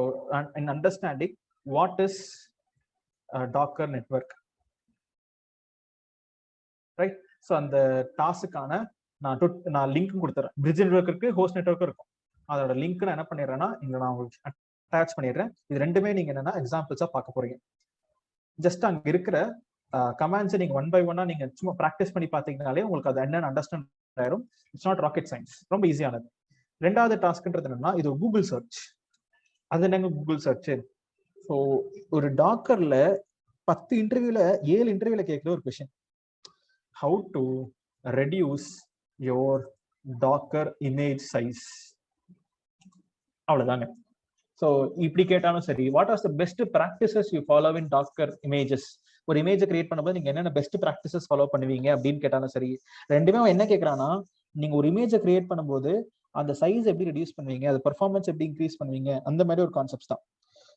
in understanding what is docker network, right? So அந்த டாஸ்க்குக்கான நான் லிங்க் கொடுத்துறேன். பிரிட்ஜ் நெட்வொர்க் இருக்கு, ஹோஸ்ட் நெட்வொர்க் இருக்கும். அதோட லிங்க் நான் என்ன பண்ணிடுறேன்னா இங்க நான் உங்களுக்கு அட்டாச் பண்ணிடுறேன். இது ரெண்டுமே நீங்க என்னன்னா எக்ஸாம்பிள்ஸா பார்க்க போறீங்க. ஜஸ்ட் அங்க இருக்கிற கமாண்ட்ஸை நீங்க 1 by 1 நீங்க சும்மா ப்ராக்டிஸ் பண்ணி பாத்தீங்கன்னாலே உங்களுக்கு அது என்னன்னு அண்டர்ஸ்டாண்ட் ஆயிரும். இட்ஸ் நாட் ராக்கெட் சயின்ஸ், ரொம்ப ஈஸியானது. ரெண்டாவது டாஸ்க்ன்றது என்னன்னா இது கூகுள் சர்ச். அது என்னங்க கூகுள் சர்ச்? ஸோ ஒரு டாக்கர்ல 10 இன்டர்வியூல 7 இன்டர்வியூல கேட்கிற ஒரு question, how to reduce your docker image size. அவ்வளவுதாங்க. ஸோ இப்படி கேட்டாலும் சரி, what are the best practices you follow in docker images, ஒரு இமேஜை கிரியேட் பண்ணும்போது நீங்க என்னென்ன பெஸ்ட் ப்ராக்டிசஸ் ஃபாலோ பண்ணுவீங்க அப்படின்னு கேட்டாலும் சரி. ரெண்டுமே என்ன கேட்கறான்னா நீங்க ஒரு இமேஜை கிரியேட் பண்ணும்போது அந்த சைஸ் எப்படி ரெடியூஸ் பண்ணுவீங்க, அது பெர்ஃபார்மன்ஸ் எப்படி இன்க்ரீஸ் பண்ணுவீங்க, அந்த மாதிரி ஒரு கான்செப்ட்ஸ் தான்.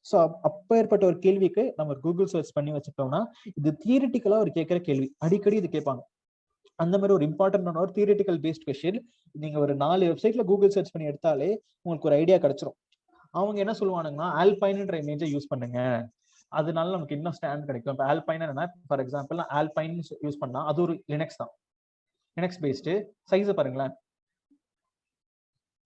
ஸோ அப்பேற்பட்ட ஒரு கேள்விக்கு நம்ம கூகுள் சர்ச் பண்ணி வச்சுட்டோம்னா இது தியரிட்டிக்கலா ஒரு கேட்கிற கேள்வி, அடிக்கடி இது கேட்பாங்க. அந்த மாதிரி ஒரு இம்பார்ட்டன்டான ஒரு தியரிட்டிக்கல் பேஸ்ட் கொஸ்டின் நீங்க ஒரு 4 வெப்சைட்ல கூகுள் சர்ச் பண்ணி எடுத்தாலே உங்களுக்கு ஒரு ஐடியா கிடைச்சிரும். அவங்க என்ன சொல்லுவானுங்கன்னா ஆல்பைன்ன்ற இமேஜை யூஸ் பண்ணுங்க, அதனால நமக்கு இன்னும் ஸ்டாண்ட் கிடைக்கும். இப்போ ஆல்பைன் என்ன, ஃபார் எக்ஸாம்பிள் ஆல்பைன் யூஸ் பண்ணா அது ஒரு லினக்ஸ் தான், லினக்ஸ் பேஸ்டு. சைஸை பாருங்களேன்,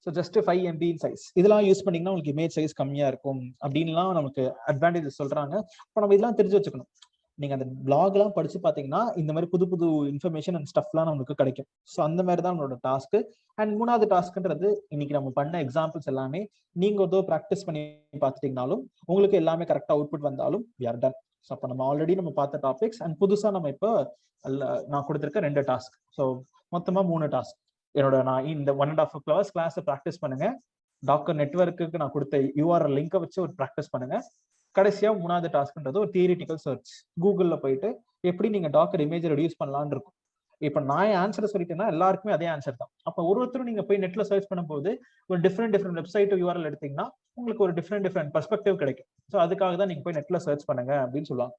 ஸோ ஜஸ்ட் 5 MB சைஸ். இதெல்லாம் யூஸ் பண்ணீங்கன்னா உங்களுக்கு இமேஜ் சைஸ் கம்மியா இருக்கும் அப்படின்லாம் நமக்கு அட்வான்டேஜஸ் சொல்றாங்க. இப்போ நம்ம இதெல்லாம் தெரிஞ்சு வச்சுக்கணும். நீங்க அந்த பிளாக் எல்லாம் படிச்சு பாத்தீங்கன்னா இந்த மாதிரி புது புது இன்ஃபர்மேஷன் அண்ட் ஸ்டஃப்லாம் நமக்கு கிடைக்கும். ஸோ அந்த மாதிரி தான் நம்மளோட டாஸ்க். அண்ட் மூணாவது டாஸ்க்ன்றது இன்னைக்கு நம்ம பண்ண எக்ஸாம்பிள்ஸ் எல்லாமே நீங்க ஏதோ ப்ராக்டிஸ் பண்ணி பார்த்துட்டீங்கனாலும் உங்களுக்கு எல்லாமே கரெக்டா அவுட்புட் வந்தாலும் we are done. ஸோ அப்போ நம்ம ஆல்ரெடி நம்ம பார்த்த டாபிக்ஸ் அண்ட் புதுசா நம்ம இப்போ நான் கொடுத்துருக்க 2 டாஸ்க். ஸோ மொத்தமா 3 டாஸ்க். நான் இந்த 1.5 hours கிளாஸ் ப்ராக்டிஸ் பண்ணுங்க. டாக்கர் நெட்வொர்க்கு நான் கொடுத்த URL லிங்கை வச்சு ஒரு ப்ராக்டிஸ் பண்ணுங்க. கடைசியா 3வது டாஸ்க்ன்றது ஒரு தியரிட்டிக்கல் சர்ச். கூகுள்ல போயிட்டு எப்படி நீங்க டாக்கர் இமேஜ் ரெடியூஸ் பண்ணலாம்னு இருக்கும். இப்ப நான் ஆன்சர் சொல்லிட்டேன்னா எல்லாருக்குமே அதே ஆன்சர் தான். அப்ப ஒருத்தரும் நீங்க போய் நெட்ல சர்ச் பண்ணும்போது ஒரு டிஃப்ரெண்ட் வெப்சைட் URL எடுத்தீங்கன்னா உங்களுக்கு ஒரு டிஃப்ரெண்ட் பெர்ஸ்பெக்டிவ் கிடைக்கும். ஸோ அதுக்காக தான் நீங்க போய் நெட்ல சர்ச் பண்ணுங்க அப்படின்னு சொல்லுவாங்க.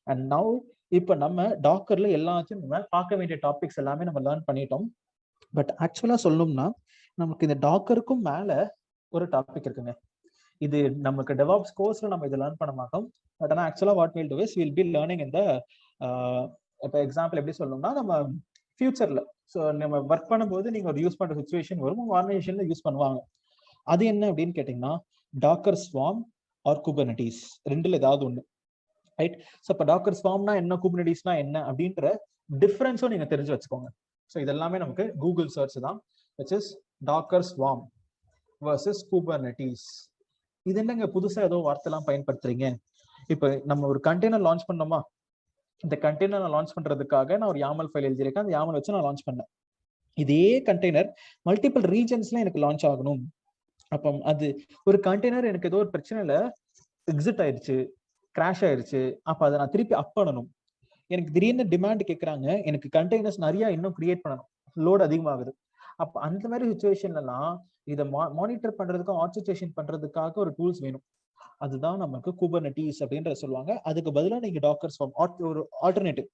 அண்ட் நவ் இப்ப நம்ம டாக்கர்ல எல்லாத்தையும் நம்ம பார்க்க வேண்டிய டாபிக்ஸ் எல்லாமே நம்ம லேர்ன் பண்ணிட்டோம். பட் ஆக்சுவலா சொல்லணும்னா நமக்கு இந்த டாக்கருக்கும் மேல ஒரு டாபிக் இருக்குங்க. இது நமக்கு டெவாப்ஸ் கோர்ஸ்ல நம்ம இதை லேர்ன் பண்ண மாட்டோம். பட் ஆனால் ஆக்சுவலா what will do is will be learning இந்த இப்போ எக்ஸாம்பிள் எப்படி சொல்லணும்னா நம்ம ஃபியூச்சர்ல ஸோ நம்ம ஒர்க் பண்ணும்போது நீங்க ஒரு யூஸ் பண்ற சுச்சுவேஷன் வரும், உங்க ஆர்கனைசேஷன்ல யூஸ் பண்ணுவாங்க. அது என்ன அப்படின்னு கேட்டீங்கன்னா டாக்கர் ஸ்வார்ம் ஆர் குபர்னட்டிஸ், ரெண்டுல ஏதாவது ஒண்ணு. ரைட். ஸோ இப்போ டாக்கர் ஸ்வார்ம்னா என்ன, குபர்னட்டிஸ்னா என்ன அப்படின்ற டிஃபரன்ஸும் நீங்க தெரிஞ்சு வச்சுக்கோங்க. ஸோ இதெல்லாமே நமக்கு கூகுள் சர்ச் தான், which is Docker swarm versus Kubernetes. இது என்னங்க புதுசா ஏதோ வார்த்தைலாம் பயன்படுத்துறீங்க? இப்ப நம்ம ஒரு கண்டெய்னர் லான்ச் பண்ணோமா, இந்த கண்டெய்னர் லான்ச் பண்றதுக்காக நான் ஒரு YAML ஃபைல் எழுதியிருக்கேன். அந்த YAML வச்சு நான் லான்ச் பண்ணேன். இதே கண்டெய்னர் மல்டிபிள் ரீஜன்ஸ்ல எனக்கு லான்ச் ஆகணும். அப்போ அது ஒரு கண்டெய்னர் எனக்கு ஏதோ ஒரு பிரச்சனையில எக்ஸிட் ஆயிடுச்சு, கிராஷ் ஆயிடுச்சு. அப்ப அதை நான் திருப்பி அப் பண்ணணும். எனக்கு திடீர்னு டிமாண்ட் கேட்கறாங்க, எனக்கு கண்டெய்னர்ஸ் நிறைய இன்னும் கிரியேட் பண்ணணும், லோட் அதிகமாகுது. அப்ப அந்த மாதிரி சுச்சுவேஷன்லாம் இதை மானிட்டர் பண்றதுக்கும் ஆர்கெஸ்ட்ரேஷன் பண்றதுக்காக ஒரு டூல்ஸ் வேணும். அதுதான் நமக்கு குபர்னட்டிஸ் அப்படின்றத சொல்லுவாங்க. அதுக்கு பதிலாக நீங்க டாக்கர் ஸ்வார்ம் ஒரு ஆல்டர்னேட்டிவ்.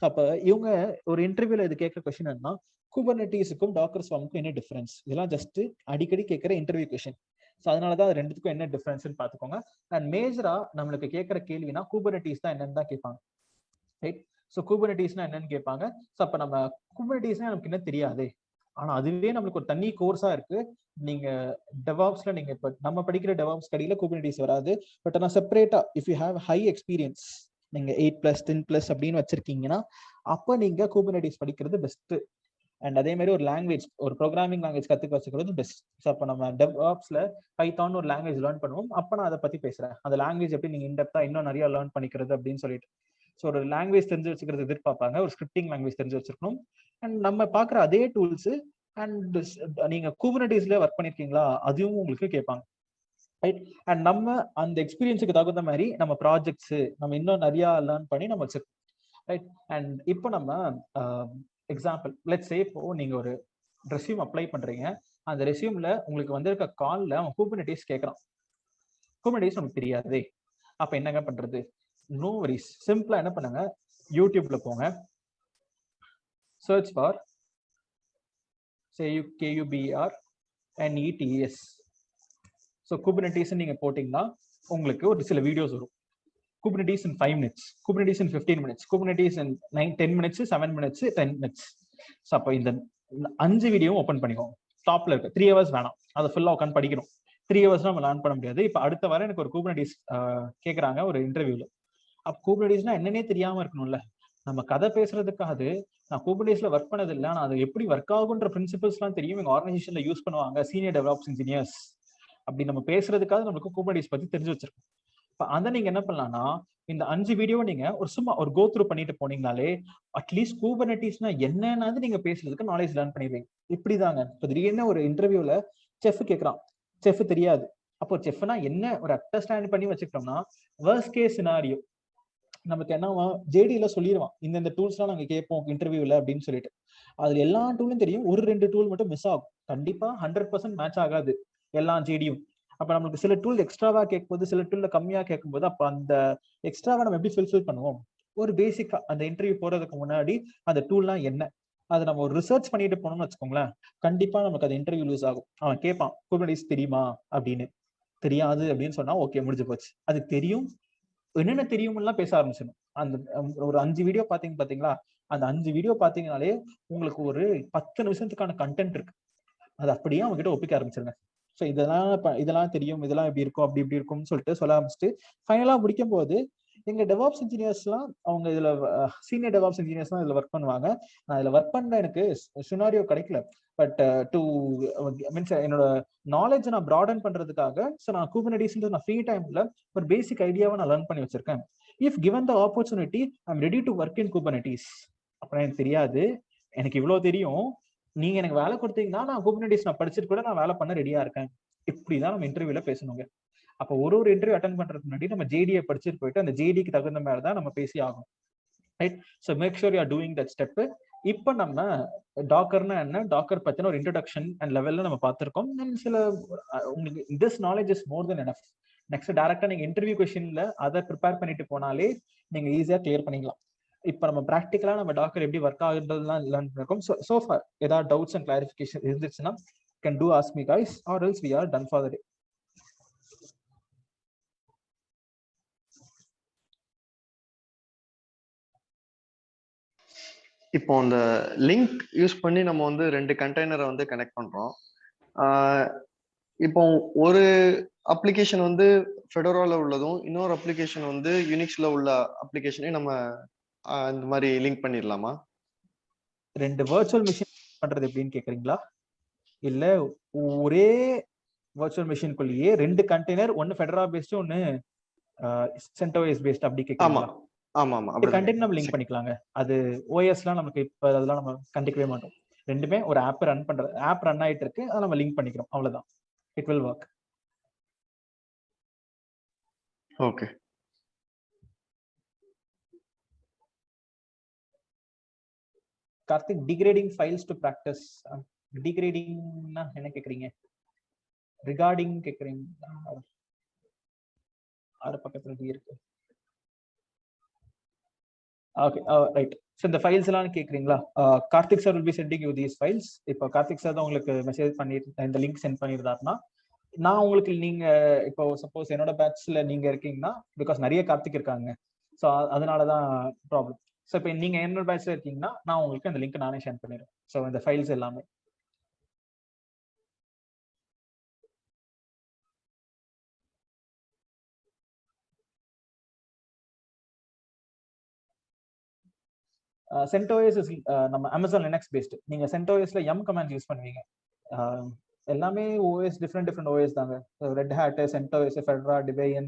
அப்ப இவங்க ஒரு இன்டர்வியூல இது கேட்கிற கொஸ்டின் என்னன்னா குபர்னட்டிஸுக்கும் டாக்கர் ஸ்வார்முக்கும் என்ன டிஃபரன்ஸ்? இதெல்லாம் ஜஸ்ட் அடிக்கடி கேட்கிற இன்டர்வியூ கொஸ்டின். ஸோ அதனாலதான் அது ரெண்டுத்துக்கும் என்ன டிஃபரன்ஸ்ன்னு பாத்துக்கோங்க. அண்ட் மேஜரா நம்மளுக்கு கேட்கிற கேள்வினா குபர்னட்டிஸ் தான் என்னன்னு தான் கேட்பாங்க. ரைட். ஸோ குபர்னட்டிஸ்னா என்னன்னு கேட்பாங்க. ஸோ அப்ப நம்ம குபர்னட்டிஸ்னா நமக்கு என்ன தெரியாது, ஆனா அதுவே நம்மளுக்கு ஒரு தனி கோர்ஸா இருக்கு. நீங்க டெவாப்ஸ்ல நீங்க இப்ப நம்ம படிக்கிற டெவாப்ஸ் கடையில குபர்னட்டிஸ் வராது. பட் ஆனா செப்பரேட்டா if you have high experience, நீங்க 8+, 10+ அப்படின்னு வச்சிருக்கீங்கன்னா அப்ப நீங்க குபர்னட்டிஸ் படிக்கிறது பெஸ்ட். அண்ட் அதே மாதிரி ஒரு லாங்குவேஜ், ஒரு ப்ரோக்ராமிங் லாங்குவேஜ் கத்துக்க வச்சுக்கிறது பெஸ்ட். ஸோ அப்ப நம்ம டெவாப்ஸ்ல பைத்தான் ஒரு லாங்குவேஜ் லேர்ன் பண்ணுவோம். அப்ப நான் அதை பத்தி பேசுறேன், அந்த லாங்குவேஜ் எப்படி நீங்க இன்டெப்தா இன்னும் நிறைய லேர்ன் பண்ணிக்கிறது அப்படின்னு சொல்லிட்டு. ஸோ ஒரு லாங்குவேஜ் தெரிஞ்சு வச்சுக்கிறது எதிர்பார்ப்பாங்க, ஒரு ஸ்கிரிப்டிங் லாங்குவேஜ் தெரிஞ்சு வச்சிருக்கணும். அண்ட் நம்ம பாக்குற அதே டூல்ஸ் அண்ட் நீங்க குபர்னட்டிஸ்ல ஒர்க் பண்ணிருக்கீங்களா அதுவும் உங்களுக்கு கேட்பாங்க. ரைட். அண்ட் நம்ம அந்த எக்ஸ்பீரியன்ஸுக்கு தகுந்த மாதிரி நம்ம ப்ராஜெக்ட்ஸ் நம்ம இன்னும் நிறைய லேர்ன் பண்ணி நம்ம வச்சிருக்கோம். ரைட். அண்ட் இப்போ நம்ம எக்ஸாம்பிள் லெட்ஸ் சே இப்போ நீங்க ஒரு ரெஸ்யூம் அப்ளை பண்றீங்க. அந்த ரெஸ்யூம்ல உங்களுக்கு வந்திருக்க கால்ல அவன் குபர்னட்டிஸ் கேட்கறான். குபர்னட்டிஸ் நமக்கு தெரியாது. அப்ப என்னங்க பண்றது? No worries. சிம்பிளா என்ன பண்ணுங்க, யூடியூப்ல போங்க, search for KUBERNETS. So Kubernetes நீங்க போட்டீங்கன்னா உங்களுக்கு ஒரு சில வீடியோஸ் வரும். Kubernetes in 5 minutes, Kubernetes in 15 minutes, Kubernetes in 10 minutes, 7 minutes, 10 minutes. So அப்போ இந்த 5 வீடியோவும் ஓப்பன் பண்ணிக்கோங்க. டாப்ல இருக்கு. 3 hours வேணாம், அதை ஃபுல்லா உட்காந்து படிக்கணும். 3 hours நம்ம லேர்ன் பண்ண முடியாது. இப்போ அடுத்த வாரம் எனக்கு ஒரு குபர்னட்டிஸ் கேட்கறாங்க ஒரு இன்டர்வியூல. அப்போ குபர்னட்டிஸ்னா என்னன்னே தெரியாம இருக்கணும்ல. நம்ம கதை பேசுறதுக்காக நான் குபர்னட்டிஸ்ல ஒர்க் பண்ணது இல்லை, நான் அது எப்படி ஒர்க் ஆகுன்ற பிரின்சிபல்ஸ் எல்லாம் தெரியும், எங்க ஆர்கனைசேஷன்ல யூஸ் பண்ணுவாங்க சீனியர் டெவலப்ஸ் இன்ஜினியர்ஸ் அப்படி நம்ம பேசுறதுக்காக நமக்கு குபர்னட்டிஸ் பத்தி தெரிஞ்சு வச்சிருக்கோம். இப்போ அதை நீங்க என்ன பண்ணலாம்னா இந்த 5 வீடியோ நீங்க ஒரு சும்மா ஒரு கோ த்ரூ பண்ணிட்டு போனீங்கனாலே அட்லீஸ்ட் குபர்னட்டிஸ்னா என்னன்னு நீங்க பேசுறதுக்கு நாலேஜ் லேர்ன் பண்ணிடுவீங்க. இப்படிதாங்க. இப்போ திடீர்னு ஒரு இன்டர்வியூல செஃப் கேட்கறான், செஃப் தெரியாது. அப்போ செஃப்னா என்ன ஒரு அண்டர்ஸ்டாண்ட் பண்ணி வச்சுக்கிட்டோம்னா வர்ஸ்ட் கேஸ் சினாரியோ நமக்கு என்னவா ஜேடியில சொல்லிடுவான், இந்த டூல்ஸ்லாம் நாங்க கேட்போம் இன்டர்வியூல அப்படின்னு சொல்லிட்டு. அதுல எல்லா டூலும் தெரியும், ஒரு 2 டூல் மட்டும் மிஸ் ஆகும். கண்டிப்பா 100% மேட்ச் ஆகாது எல்லா ஜேடியும். அப்ப நமக்கு சில டூல் எக்ஸ்ட்ராவா கேட்கும்போது சில டூல்ல கம்மியா கேட்கும்போது அப்ப அந்த எக்ஸ்ட்ராவா நம்ம எப்படி ஃபில்ஃபில் பண்ணுவோம்? ஒரு பேசிக்கா அந்த இன்டர்வியூ போறதுக்கு முன்னாடி அந்த டூல்லாம் என்ன அதை நம்ம ஒரு ரிசர்ச் பண்ணிட்டு போனோம்னு வச்சுக்கோங்களேன், கண்டிப்பா நமக்கு அது இன்டர்வியூ லூஸ் ஆகும். அவன் கேட்பான் குபர்னட்டிஸ் தெரியுமா அப்படின்னு. தெரியாது அப்படின்னு சொன்னா ஓகே முடிஞ்சு போச்சு. அது தெரியும், என்னென்ன தெரியும்லாம் பேச ஆரம்பிச்சிடும். அந்த ஒரு 5 வீடியோ பாத்தீங்களா, அந்த 5 வீடியோ பாத்தீங்கன்னாலே உங்களுக்கு ஒரு 10 நிமிஷத்துக்கான கண்டென்ட் இருக்கு. அது அப்படியே அவங்க கிட்ட ஒப்பிக்க ஆரம்பிச்சிருங்க. ஸோ இதெல்லாம் தெரியும், இதெல்லாம் இப்படி இருக்கும் அப்படி இப்படி இருக்கும்னு சொல்லிட்டு சொல்ல ஆரம்பிச்சுட்டு ஃபைனலா முடிக்கும் போது எங்க டெவாப்ஸ் இன்ஜினியர்ஸ்லாம் அவங்க இதுல சீனியர் டெவாப்ஸ் இன்ஜினியர்ஸ்லாம் இதுல ஒர்க் பண்ணுவாங்க. நான் இதுல ஒர்க் பண்ண எனக்கு சினாரியோ கிடைக்கல. பட் டு மீன்ஸ் என்னோட நாலேஜ் நான் ப்ராடன் பண்றதுக்காக ஸோ நான் குபர்னெட்டிஸ் நான் ஃப்ரீ டைம்ல ஒரு பேசிக் ஐடியாவை நான் லேர்ன் பண்ணி வச்சிருக்கேன். If given the opportunity I am ready to work in Kubernetes. அப்புறம் எனக்கு தெரியாது, எனக்கு இவ்வளவு தெரியும், நீங்க எனக்கு வேலை கொடுத்தீங்கன்னா நான் குபர்னெட்டிஸ் நான் படிச்சுட்டு கூட நான் வேலை பண்ண ரெடியா இருக்கேன். இப்படிதான் நம்ம இன்டர்வியூல பேசணுங்க. அப்போ ஒரு இன்டர்வியூ அட்டன் பண்றதுக்கு முன்னாடி நம்ம ஜேடியை படிச்சுட்டு போயிட்டு அந்த ஜேடிக்கு தகுந்த மாதிரி தான் நம்ம பேசி ஆகும். Right? So make sure you are doing that step. இப்போ நம்ம டாக்கர்னா என்ன, டாக்கர் பத்தின ஒரு இன்ட்ரோடக்ஷன் அண்ட் லெவல்ல நம்ம பார்த்திருக்கோம். சில உங்களுக்கு this knowledge is more then enough. Next டைரக்டா நீங்க இன்டர்வியூ கொஸ்டின்ல அதை ப்ரிப்பேர் பண்ணிட்டு போனாலே நீங்க ஈஸியா கிளியர் பண்ணிக்கலாம். இப்போ நம்ம ப்ராக்டிக்கலா நம்ம டாக்கர் எப்படி ஒர்க் ஆகுறதுலாம் லேர்ன் பண்ணிருக்கோம். ஸோ ஃபார் ஏதாவது டவுட்ஸ் அண்ட் கிளாரிஃபிகேஷன் இருந்துச்சுன்னா can do ask me guys or else we are done for the day. இப்போ அந்த லிங்க் யூஸ் பண்ணி நம்ம வந்து 2 கண்டெய்னரை வந்து கனெக்ட் பண்றோம். இப்போ ஒரு அப்ளிகேஷன் வந்து ஃபெடோரால உள்ளதும் இன்னொரு அப்ளிகேஷன் வந்து யூனிக்ஸ்ல உள்ள அப்ளிகேஷனையும் நம்ம இந்த மாதிரி லிங்க் பண்ணிடலாமா? 2 வர்ச்சுவல் மிஷின் பண்றது எப்படின்னு கேக்குறீங்களா? இல்ல ஒரே வர்ச்சுவல் மிஷின்குள்ளேயே 2 கண்டெய்னர், ஒன்னு ஃபெடரா பேஸ்ட் ஒன்னு CentOS பேஸ்ட் அப்படி கேக்குறீங்களா? ஆமா ஆமா. கண்டெய்னர் நம்ம லிங்க் பண்ணிக்கலாங்க. அது ஓஎஸ்லாம் நமக்கு இப்ப அதெல்லாம் நம்ம கண்டிக்கவே மாட்டோம். ரெண்டுமே ஒரு ஆப் ரன் பண்றது, ஆப் ரன் ஆயிட்டு இருக்கு, அதை நம்ம லிங்க் பண்ணிக்கிறோம், அவ்வளவுதான். It will work. Okay. Karthik, degrading files to practice. டிகிரேடிங்னா என்ன கேக்குறீங்க? ரிகார்டிங் கேக்குறீங்க? ஆறு பக்கத்துல டி இருக்கு. Okay, right. ஸோ இந்த ஃபைல்ஸ் எல்லாம் கேட்குறீங்களா? Karthik sir will be sending you these files. இப்போ கார்த்திக் சார் தான் உங்களுக்கு மெசேஜ் பண்ணி இந்த லிங்க் சென்ட் பண்ணியிருந்தாருன்னா நான் உங்களுக்கு, நீங்க இப்போ சப்போஸ் என்னோட பேட்ச்ல நீங்க இருக்கீங்கன்னா, பிகாஸ் நிறைய கார்த்திக் இருக்காங்க, ஸோ அதனாலதான் ப்ராப்ளம். ஸோ இப்போ நீங்க என்னோட பேட்ச்ல இருக்கீங்கன்னா நான் உங்களுக்கு அந்த லிங்க் நானே ஷேர் பண்ணிடுறேன். ஸோ இந்த ஃபைல்ஸ் எல்லாமே CentOS நம்ம Amazon Linux பேஸ்ட். நீங்க CentOSல M கமாண்ட் யூஸ் பண்ணுவீங்க. எல்லாமே OS டிஃப்ரெண்ட் OS தாங்க. Red Hat, CentOS, Fedora, Debian,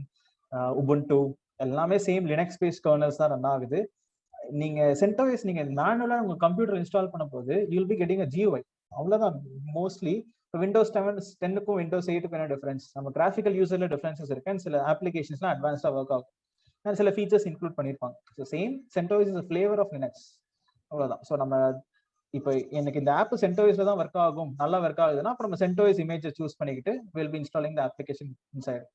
Ubuntu எல்லாமே சேம் லினக்ஸ் பேஸ்ட் கர்னல்ஸ் தான் ரன் ஆகுது. நீங்க CentOS நீங்க மேனுவலா உங்க கம்ப்யூட்டர் இன்ஸ்டால் பண்ணும் போது you will be getting a GUI. அவ்வளவுதான். மோஸ்ட்லி விண்டோஸ் 10க்கும் விண்டோஸ் 8க்கும் என்ன டிஃபரன்ஸ்? நம்ம கிராஃபிக்கல் யூசர்ல டிஃபரன்சஸ் இருக்கு. சில அப்ளிகேஷன்ஸ்லாம் அட்வான்ஸ்டா ஒர்க் ஆகும், சில ஃபீச்சர்ஸ் இன்க்ளூட் பண்ணிருப்பாங்க. So same CentOS is flavour of Linux, அவ்வளவுதான். ஸோ நம்ம இப்போ எனக்கு இந்த ஆப் CentOSல தான் ஒர்க் ஆகும், நல்லா ஒர்க் ஆகுதுன்னா அப்புறம் நம்ம CentOS இமேஜை சூஸ் பண்ணிக்கிட்டு will be installing the application inside.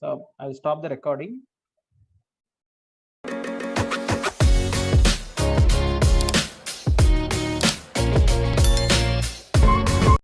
So I'll stop the recording.